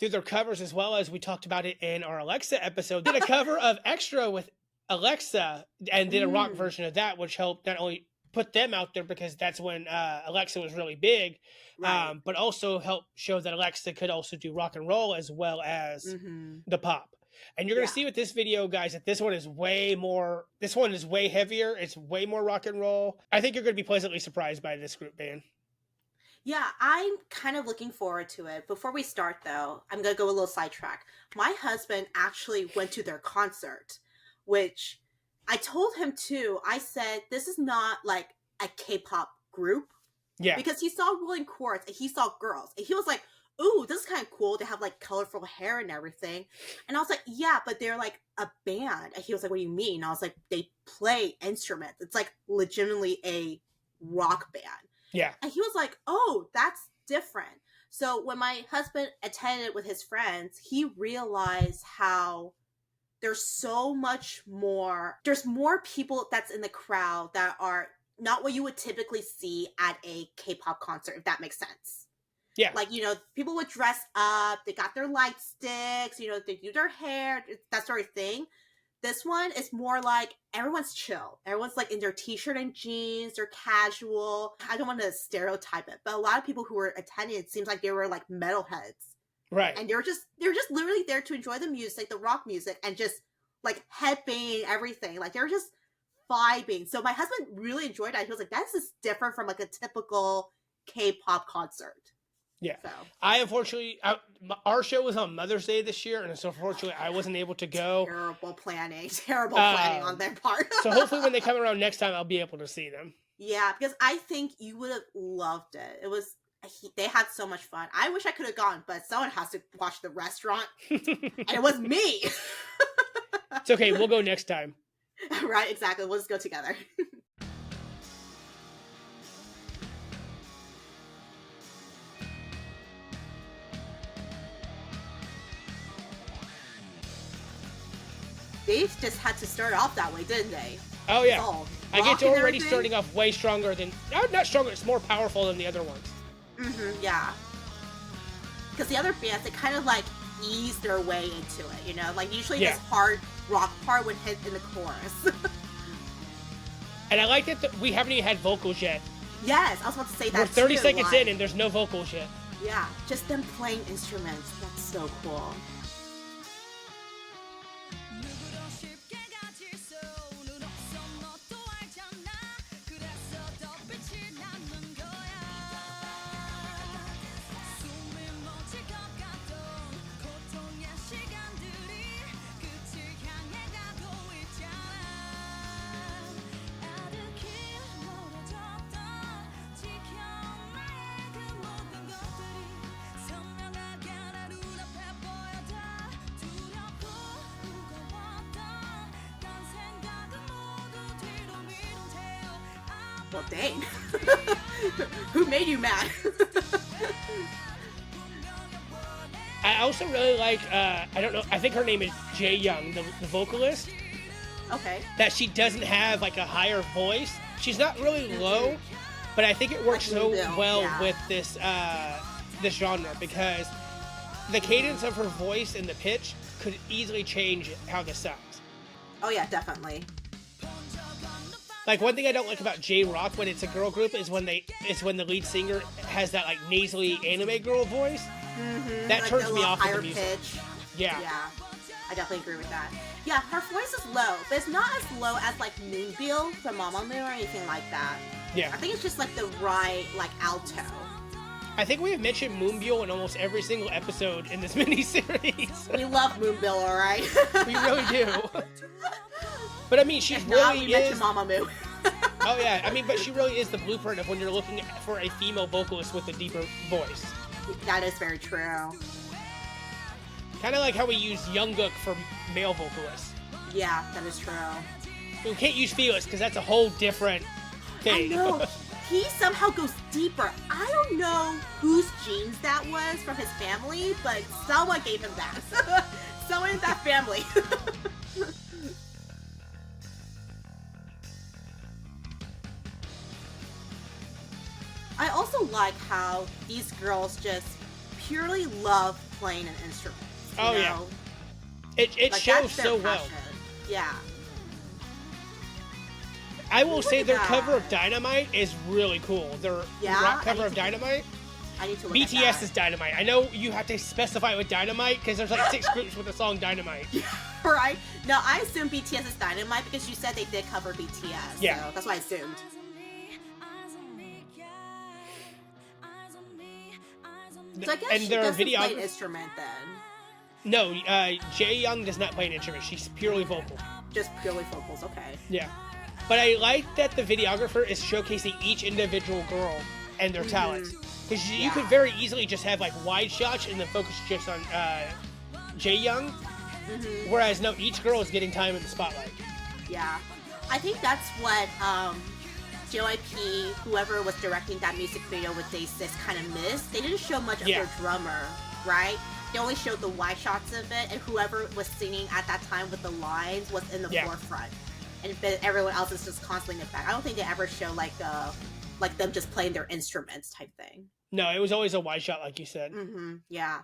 their covers, as well as we talked about it in our Alexa episode. Did a cover of Extra with Alexa and did a rock version of that, which helped not only put them out there because that's when Alexa was really big, right. But also helped show that Alexa could also do rock and roll as well as the pop. And you're going to see with this video, guys, that this one is way heavier. It's way more rock and roll. I think you're going to be pleasantly surprised by this group band. Yeah, I'm kind of looking forward to it. Before we start, though, I'm going to go a little sidetrack. My husband actually went to their concert, which I told him too. I said, this is not like a K-pop group. Yeah. Because he saw Rolling Quartz and he saw girls. And he was like, ooh, this is kind of cool to have like colorful hair and everything. And I was like, yeah, but they're like a band. And he was like, what do you mean? And I was like, they play instruments. It's like legitimately a rock band. Yeah. And he was like, oh, that's different. So when my husband attended with his friends, he realized how there's so much more. There's more people that's in the crowd that are not what you would typically see at a K-pop concert, if that makes sense. Yeah. Like, you know, people would dress up, they got their light sticks, you know, they do their hair, that sort of thing. This one is more like everyone's chill. Everyone's like in their t-shirt and jeans, they're casual. I don't want to stereotype it, but a lot of people who were attending, it seems like they were like metalheads. Right. And they're just literally there to enjoy the music, the rock music, and just like headbanging everything. Like they're just vibing. So my husband really enjoyed it. He was like, that's just different from like a typical K-pop concert. Yeah. So. I unfortunately, our show was on Mother's Day this year, and so unfortunately I wasn't able to go. Terrible planning on their part. So hopefully when they come around next time, I'll be able to see them. Yeah, because I think you would have loved it. They had so much fun. I wish I could have gone, but someone has to watch the restaurant, and it was me. It's okay, we'll go next time. Right, exactly. We'll just go together. They just had to start off that way, didn't they? Oh, yeah. I get to already starting off way stronger than... Not stronger, it's more powerful than the other ones. Yeah. Because the other bands, they kind of like ease their way into it, you know? Like usually this hard rock part would hit in the chorus. And I like that we haven't even had vocals yet. Yes, I was about to say that. We're 30 seconds in and there's no vocals yet. Yeah, just them playing instruments. That's so cool. Well, dang. Who made you mad? I also really like, I don't know, I think her name is Jae Young, the vocalist. Okay. That she doesn't have like a higher voice. She's not really low, but I think it works so well with this this genre because the cadence of her voice and the pitch could easily change how this sounds. Oh yeah, definitely. Like one thing I don't like about J-Rock when it's a girl group is when the lead singer has that like nasally anime girl voice. That like turns me off of the music. Pitch. Yeah. Yeah. I definitely agree with that. Yeah, her voice is low, but it's not as low as like Moonbill from Mamamoo or anything like that. Yeah. I think it's just like the right like alto. I think we have mentioned Moonbyul in almost every single episode in this miniseries. We love Moonbyul, all right? We really do. But I mean, she really is. Mamamoo. Oh yeah, I mean, but she really is the blueprint of when you're looking for a female vocalist with a deeper voice. That is very true. Kind of like how we use Jungkook for male vocalists. Yeah, that is true. We can't use Felix because that's a whole different thing. I know. He somehow goes deeper. I don't know whose genes that was from his family, but someone gave him that. Someone in that family. I also like how these girls just purely love playing an instrument. Oh, know? yeah. It like, shows so well. Yeah. I will say their cover of Dynamite is really cool. Their rock cover of Dynamite. I need to look BTS at that. is Dynamite. I know you have to specify with Dynamite because there's like 6 groups with the song Dynamite. Right? No, I assume BTS is Dynamite because you said they did cover BTS. Yeah. So that's what I assumed. So I guess and she their doesn't video play an instrument then. No, Jae-young does not play an instrument. She's purely vocal. Just purely vocals, okay. Yeah. But I like that the videographer is showcasing each individual girl and their talents. Because you could very easily just have like wide shots and then focus just on Jae-young. Whereas no, each girl is getting time in the spotlight. Yeah. I think that's what JYP, whoever was directing that music video with Day 6, kind of missed. They didn't show much of their drummer, right? They only showed the wide shots of it, and whoever was singing at that time with the lines was in the forefront. And everyone else is just constantly in the back. I don't think they ever show like them just playing their instruments type thing. No, it was always a wide shot, like you said. Yeah.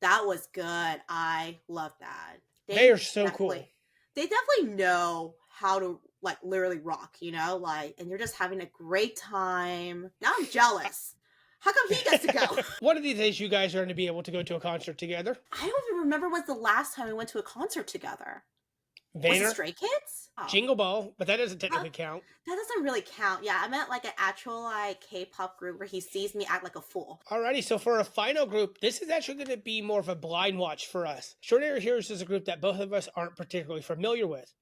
That was good. I love that. They are so cool. They definitely know how to like literally rock, you know, like, and you're just having a great time. Now I'm jealous. How come he gets to go? One of these days, you guys are going to be able to go to a concert together. I don't even remember when's the last time we went to a concert together. Was it Stray Kids? Oh. Jingle Ball, but that doesn't technically count. That doesn't really count. Yeah, I meant like an actual like K-pop group where he sees me act like a fool. Alrighty, so for a final group, this is actually going to be more of a blind watch for us. Xdinary Heroes is a group that both of us aren't particularly familiar with.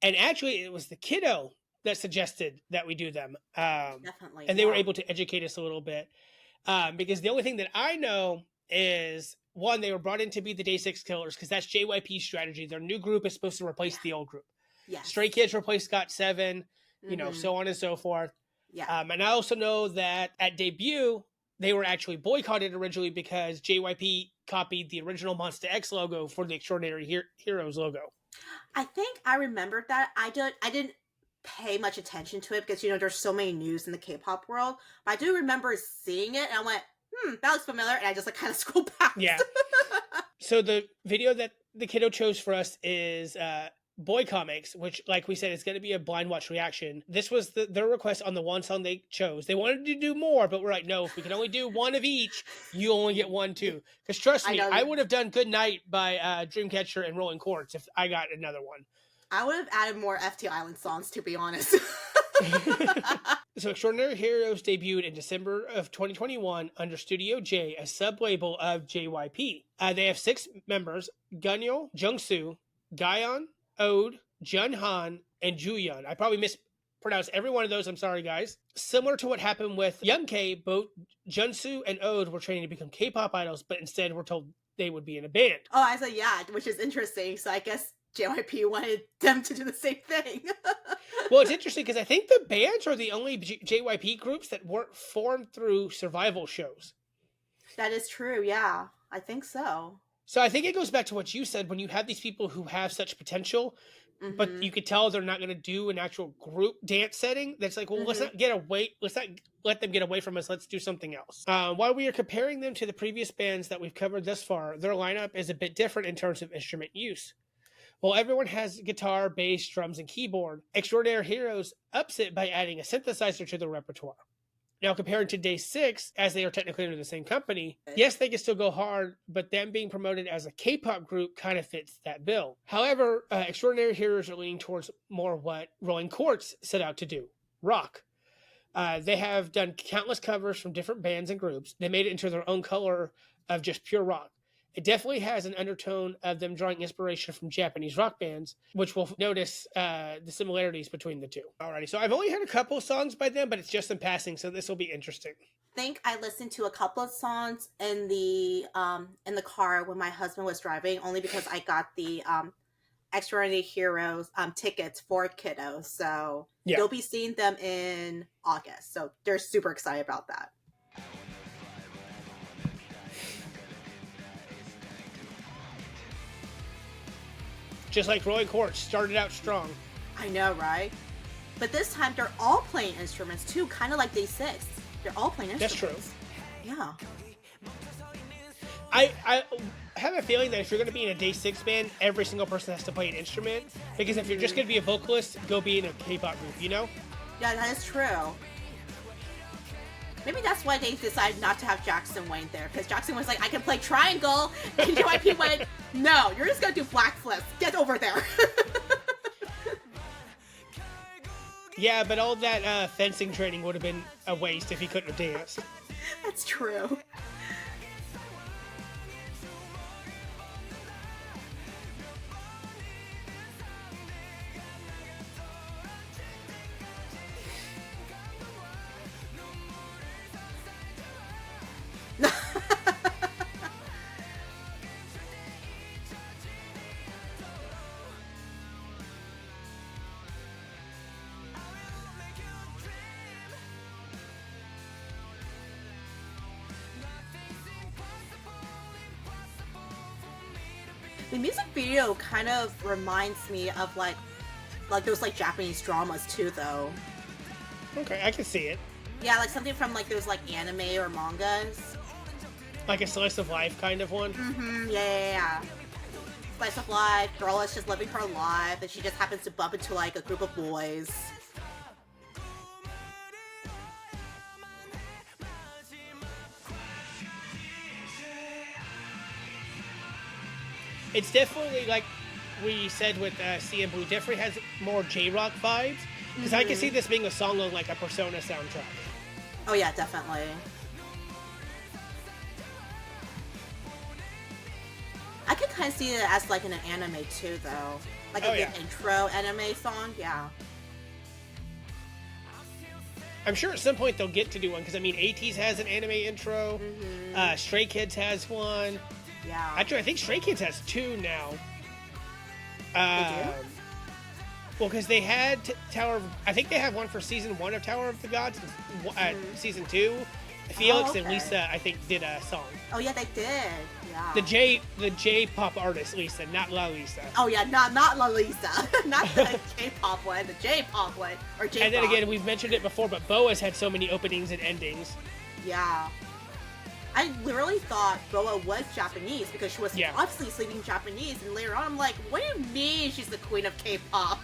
And actually, it was the kiddo that suggested that we do them. Definitely. And they were able to educate us a little bit. Because the only thing that I know is, one, they were brought in to be the Day 6 Killers, because that's JYP's strategy. Their new group is supposed to replace the old group. Yes. Stray Kids replaced GOT7, you know, so on and so forth. Yeah. And I also know that at debut, they were actually boycotted originally because JYP copied the original Monster X logo for the Xdinary Heroes logo. I think I remembered that. I didn't pay much attention to it because, you know, there's so many news in the K-pop world. But I do remember seeing it and I went, that looks familiar. And I just like kind of scrolled past. Yeah. So the video that the kiddo chose for us is Boy Comics, which, like we said, is going to be a blind watch reaction. This was their request on the one song they chose. They wanted to do more, but we're like, no, if we can only do one of each, you only get one too. Because trust me, I would have done Good Night by Dreamcatcher and Rolling Quartz if I got another one. I would have added more FT Island songs, to be honest. So Xdinary Heroes debuted in December of 2021 under Studio J, a sub-label of JYP. They have 6 members: Gunyul, Jungsu, Gayeon, Ode, Junhan, and Juyeon. I probably mispronounced every one of those. I'm sorry, guys. Similar to what happened with Young K, both Junsu and Ode were training to become K-pop idols, but instead were told they would be in a band. Oh, I said yeah, which is interesting. So I guess JYP wanted them to do the same thing. Well, it's interesting because I think the bands are the only JYP groups that weren't formed through survival shows. That is true, yeah. I think so. So I think it goes back to what you said, when you have these people who have such potential, but you could tell they're not going to do an actual group dance setting. That's like, well, let's not let them get away from us. Let's do something else. While we are comparing them to the previous bands that we've covered thus far, their lineup is a bit different in terms of instrument use. While everyone has guitar, bass, drums, and keyboard, Xdinary Heroes ups it by adding a synthesizer to their repertoire. Now, comparing to Day 6, as they are technically under the same company, yes, they can still go hard, but them being promoted as a K-pop group kind of fits that bill. However, Xdinary Heroes are leaning towards more what Rolling Quartz set out to do, rock. They have done countless covers from different bands and groups. They made it into their own color of just pure rock. It definitely has an undertone of them drawing inspiration from Japanese rock bands, which we'll notice the similarities between the two. Alrighty, so I've only heard a couple songs by them, but it's just in passing, so this will be interesting. I think I listened to a couple of songs in the car when my husband was driving, only because I got the Xdinary Heroes tickets for kiddos. So you'll be seeing them in August. So they're super excited about that. Just like Rolling Quartz started out strong. I know, right? But this time they're all playing instruments too, kind of like Day 6. They're all playing instruments. That's true. Yeah. I have a feeling that if you're going to be in a Day 6 band, every single person has to play an instrument. Because if you're just going to be a vocalist, go be in a K-pop group, you know? Yeah, that is true. Maybe that's why they decided not to have Jackson Wayne there. Because Jackson was like, I can play triangle. And JYP went, no, you're just going to do black flips. Get over there. Yeah, but all that fencing training would have been a waste if he couldn't have danced. That's true. The music video kind of reminds me of like those like Japanese dramas too, though. Okay, I can see it. Yeah, like something from like those like anime or mangas. Like a slice of life kind of one? Mm-hmm, yeah. Slice of life, girl is just living her life, and she just happens to bump into like a group of boys. It's definitely, like we said with CM Blue, definitely has more J-Rock vibes. Because I can see this being a song on like a Persona soundtrack. Oh yeah, definitely. I could kind of see it as like in an anime too, though. Like a good intro anime song, yeah. I'm sure at some point they'll get to do one, because I mean, ATEEZ has an anime intro. Stray Kids has one. Yeah. Actually, I think Stray Kids has two now. They do? Well, because they had I think they have one for season 1 of Tower of the Gods. Season 2, Felix and Lisa, I think, did a song. Oh yeah, they did. Yeah. The J-pop artist Lisa, not La Lisa. Oh yeah, not La Lisa, not the K-pop one, the J-pop one, or J-pop. And then again, we've mentioned it before, but Boa's had so many openings and endings. Yeah. I literally thought Boa was Japanese because she was obviously speaking Japanese, and later on I'm like, what do you mean she's the queen of K-pop?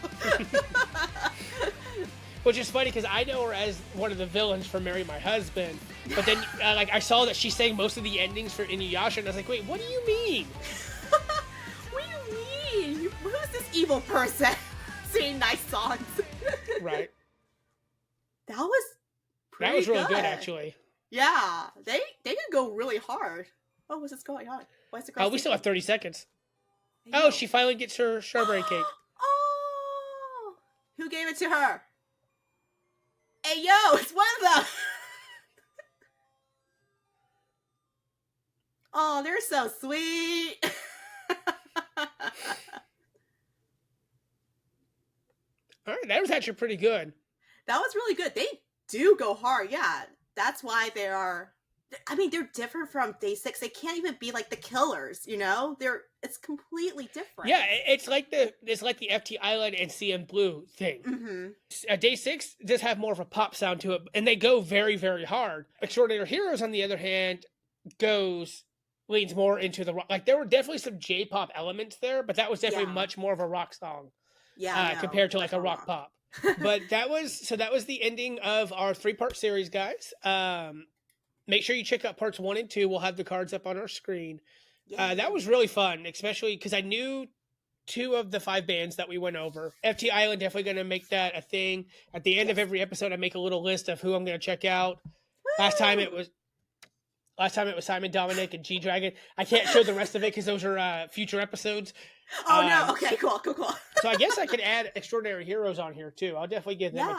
Which is funny because I know her as one of the villains for Marry My Husband, but then like I saw that she sang most of the endings for Inuyasha, and I was like, wait, what do you mean? What do you mean? Who's this evil person singing nice songs? Right. That was pretty That was really good, actually. Yeah, they can go really hard. Oh, what's going on? Why is the girl? Oh, we still have 30 seconds. Oh, she finally gets her strawberry cake. Oh, who gave it to her? Hey, yo, it's one of them. Oh, they're so sweet. All right, that was actually pretty good. That was really good. They do go hard, yeah. That's why they are. I mean, they're different from Day 6. They can't even be like the Killers, you know. It's completely different. Yeah, it's like the FT Island and CM Blue thing. Day 6 does have more of a pop sound to it, and they go very, very hard. Extraordinary Heroes, on the other hand, leans more into the rock. Like, there were definitely some J-pop elements there, but that was definitely much more of a rock song. Yeah, compared to like a rock pop. But that was the ending of our 3-part series, guys. Make sure you check out parts 1 and 2. We'll have the cards up on our screen. That was really fun, especially because I knew 2 of the 5 bands that we went over. FT Island, definitely going to make that a thing. At the end of every episode, I make a little list of who I'm going to check out. Last time it was Simon Dominic and G Dragon. I can't show the rest of it because those are future episodes. Oh no! Okay, cool. So I guess I could add Extraordinary Heroes on here too. I'll definitely give them.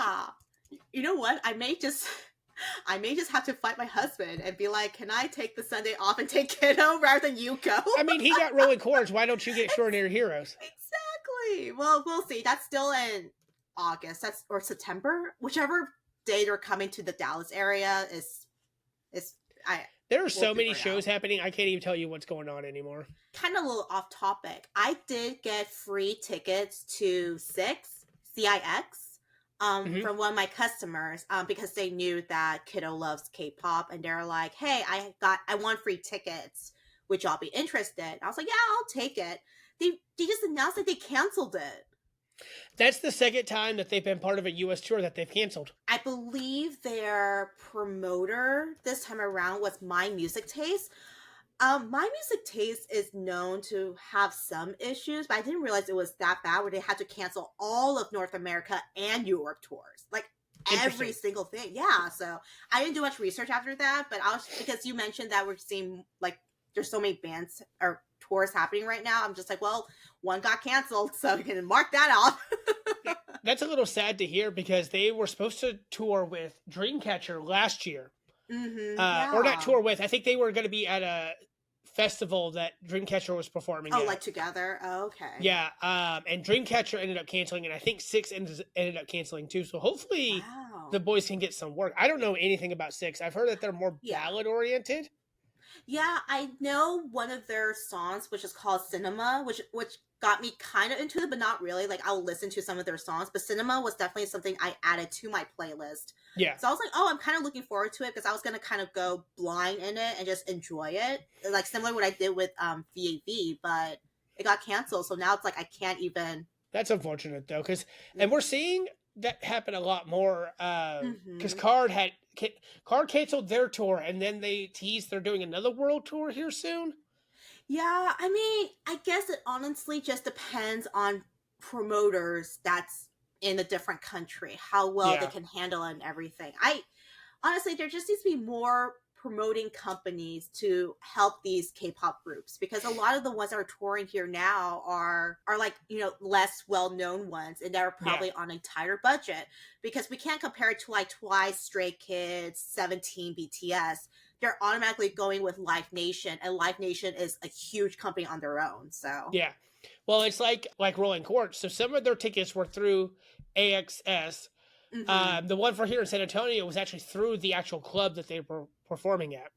You know what? I may just have to fight my husband and be like, "Can I take the Sunday off and take kiddo rather than you go?" I mean, he got Rolling Quartz. Why don't you get Extraordinary Heroes? Exactly. Well, we'll see. That's still in August. Or September, whichever day they're coming to the Dallas area is. There are so many shows happening, I can't even tell you what's going on anymore. Kind of a little off topic. I did get free tickets to CIX from one of my customers because they knew that kiddo loves K-pop, and they're like, "Hey, I want free tickets. Would y'all be interested?" And I was like, "Yeah, I'll take it." They just announced that they canceled it. That's the second time that they've been part of a U.S. tour that they've canceled. I believe their promoter this time around was My Music Taste. My Music Taste is known to have some issues, but I didn't realize it was that bad where they had to cancel all of North America and Europe tours. Like every single thing. Yeah, so I didn't do much research after that, but because you mentioned that we're seeing like there's so many bands or tours happening right now, I'm just like, well, one got canceled, so you can mark that off. That's a little sad to hear because they were supposed to tour with Dreamcatcher last year. Or not tour with. I think they were going to be at a festival that Dreamcatcher was performing at. Like together? Oh, okay. Yeah, and Dreamcatcher ended up canceling, and I think CIX ended up canceling too. So hopefully the boys can get some work. I don't know anything about CIX. I've heard that they're more ballad-oriented. Yeah, I know one of their songs, which is called Cinema, which got me kind of into it, but not really. Like, I'll listen to some of their songs, but Cinema was definitely something I added to my playlist. Yeah. So I was like, oh, I'm kind of looking forward to it because I was going to kind of go blind in it and just enjoy it. Like, similar to what I did with VAV, but it got canceled. So now it's like, I can't even. That's unfortunate, though, and we're seeing that happen a lot more because Card canceled their tour, and then they teased they're doing another world tour here soon. Yeah, I mean, I guess it honestly just depends on promoters that's in a different country, how well they can handle it and everything. Honestly, there just needs to be more promoting companies to help these K-pop groups, because a lot of the ones that are touring here now are like, less well-known ones, and they're probably on a tighter budget, because we can't compare it to like Twice, Stray Kids, 17, BTS. They're automatically going with Live Nation, and Live Nation is a huge company on their own. So yeah, well, it's like Rolling Quartz. So some of their tickets were through AXS. The one for here in San Antonio was actually through the actual club that they were performing at.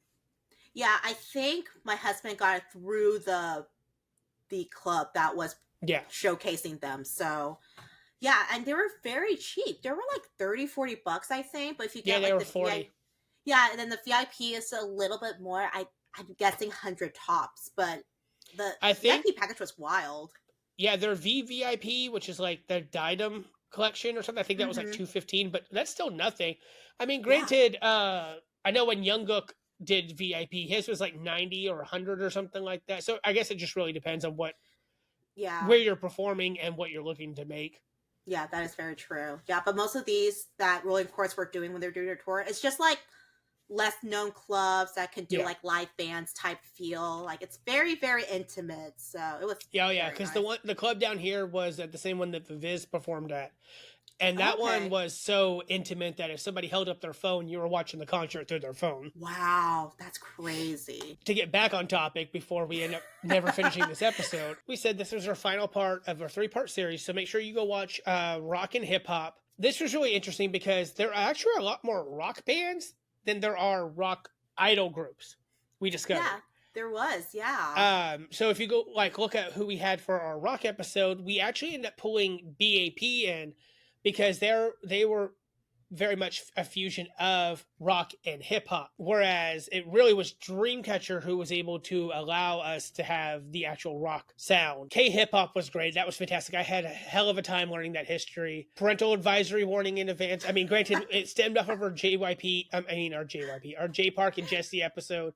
Yeah, I think my husband got it through the club that was showcasing them. So yeah, and they were very cheap. They were like $30-$40, I think. But if you get they were 40. And then the VIP is a little bit more. I'm guessing 100 tops, but the VIP package was wild. Yeah, their VVIP, which is like their Didem collection or something, I think that was like $215, but that's still nothing. I mean, granted, I know when Jungkook did VIP, his was like 90 or 100 or something like that. So I guess it just really depends on where you're performing and what you're looking to make. Yeah, that is very true. Yeah, but most of these that Rolling Quartz were doing when they're doing their tour, it's just like less known clubs that can do like live bands type feel. Like it's very, very intimate. So it was because the club down here was at the same one that the Viz performed at, and that one was so intimate that if somebody held up their phone, you were watching the concert through their phone. Wow, that's crazy. To get back on topic before we end up never finishing this episode, we said this was our final part of our 3-part series, so make sure you go watch Rock and Hip Hop. This was really interesting because there are actually a lot more rock bands than there are rock idol groups, we discovered. Yeah, there was, so if you go look at who we had for our rock episode, we actually ended up pulling BAP in because they were very much a fusion of rock and hip hop, whereas it really was Dreamcatcher who was able to allow us to have the actual rock sound. K-hip hop was great. That was fantastic. I had a hell of a time learning that history. Parental advisory warning in advance. I mean, granted, it stemmed off of our J Park and Jesse episode.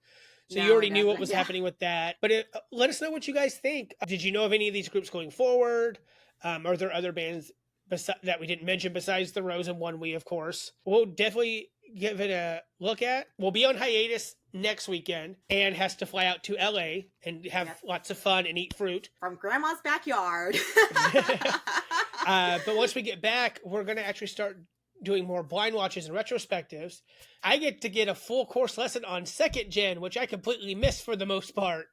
So you already knew what was happening with that. But let us know what you guys think. Did you know of any of these groups going forward? Are there other bands that we didn't mention besides the Rose and One We, of course? We'll definitely give it a look at. We'll be on hiatus next weekend. Anne has to fly out to LA and have lots of fun and eat fruit. From Grandma's backyard. But once we get back, we're going to actually start doing more blind watches and retrospectives. I get a full course lesson on 2nd gen, which I completely missed for the most part.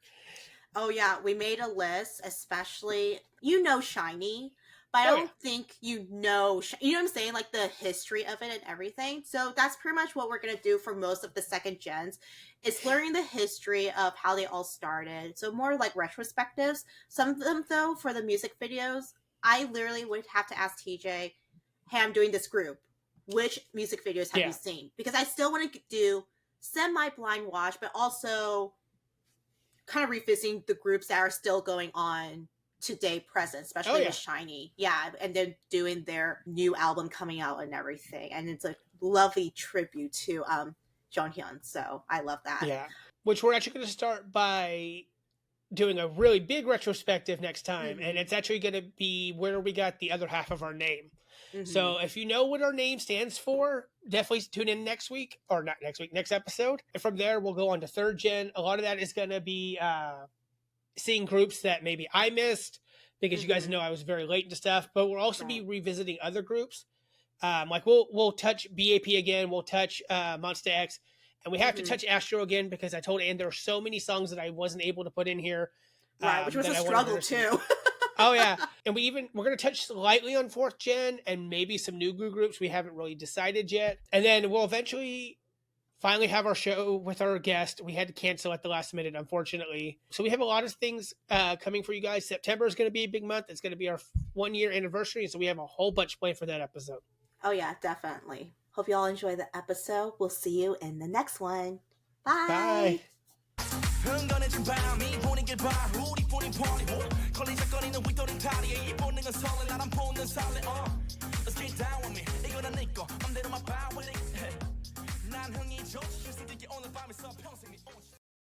Oh yeah, we made a list, especially, Shiny, but I don't think you know what I'm saying, like the history of it and everything. So that's pretty much what we're going to do for most of the 2nd gens. It's learning the history of how they all started. So more like retrospectives. Some of them, though, for the music videos, I literally would have to ask TJ, hey, I'm doing this group. Which music videos have you seen? Because I still want to do semi-blind watch, but also kind of revisiting the groups that are still going on today present, especially with Shiny. Yeah, and then doing their new album coming out and everything. And it's a lovely tribute to Jonghyun. So I love that. Yeah. Which we're actually going to start by doing a really big retrospective next time. Mm-hmm. And it's actually going to be where we got the other half of our name. Mm-hmm. So if you know what our name stands for, definitely tune in next week, or not next week, next episode. And from there, we'll go on to 3rd gen. A lot of that is going to be seeing groups that maybe I missed, because you guys know I was very late into stuff, but we'll also be revisiting other groups. Like we'll touch BAP again. We'll touch Monsta X, and we have to touch Astro again, because I told Anne there were so many songs that I wasn't able to put in here. Right, which was a struggle too. Oh yeah, and we're going to touch slightly on 4th gen and maybe some new groups we haven't really decided yet. And then we'll eventually finally have our show with our guest. We had to cancel at the last minute, unfortunately. So we have a lot of things coming for you guys. September is going to be a big month. It's going to be our 1-year anniversary, so we have a whole bunch planned for that episode. Oh yeah, definitely. Hope you all enjoy the episode. We'll see you in the next one. Bye. Bye. 흥건해진 밤이 보는 길 봐 우리 뿐인 party 걸리적거리는 윗도리 다리에 이 본능은 설레 나란 본능 설레 Let's get down with me 이거는 네거 맘대로만 봐 with it 난 흥이 좋지 실수들이 오늘 밤에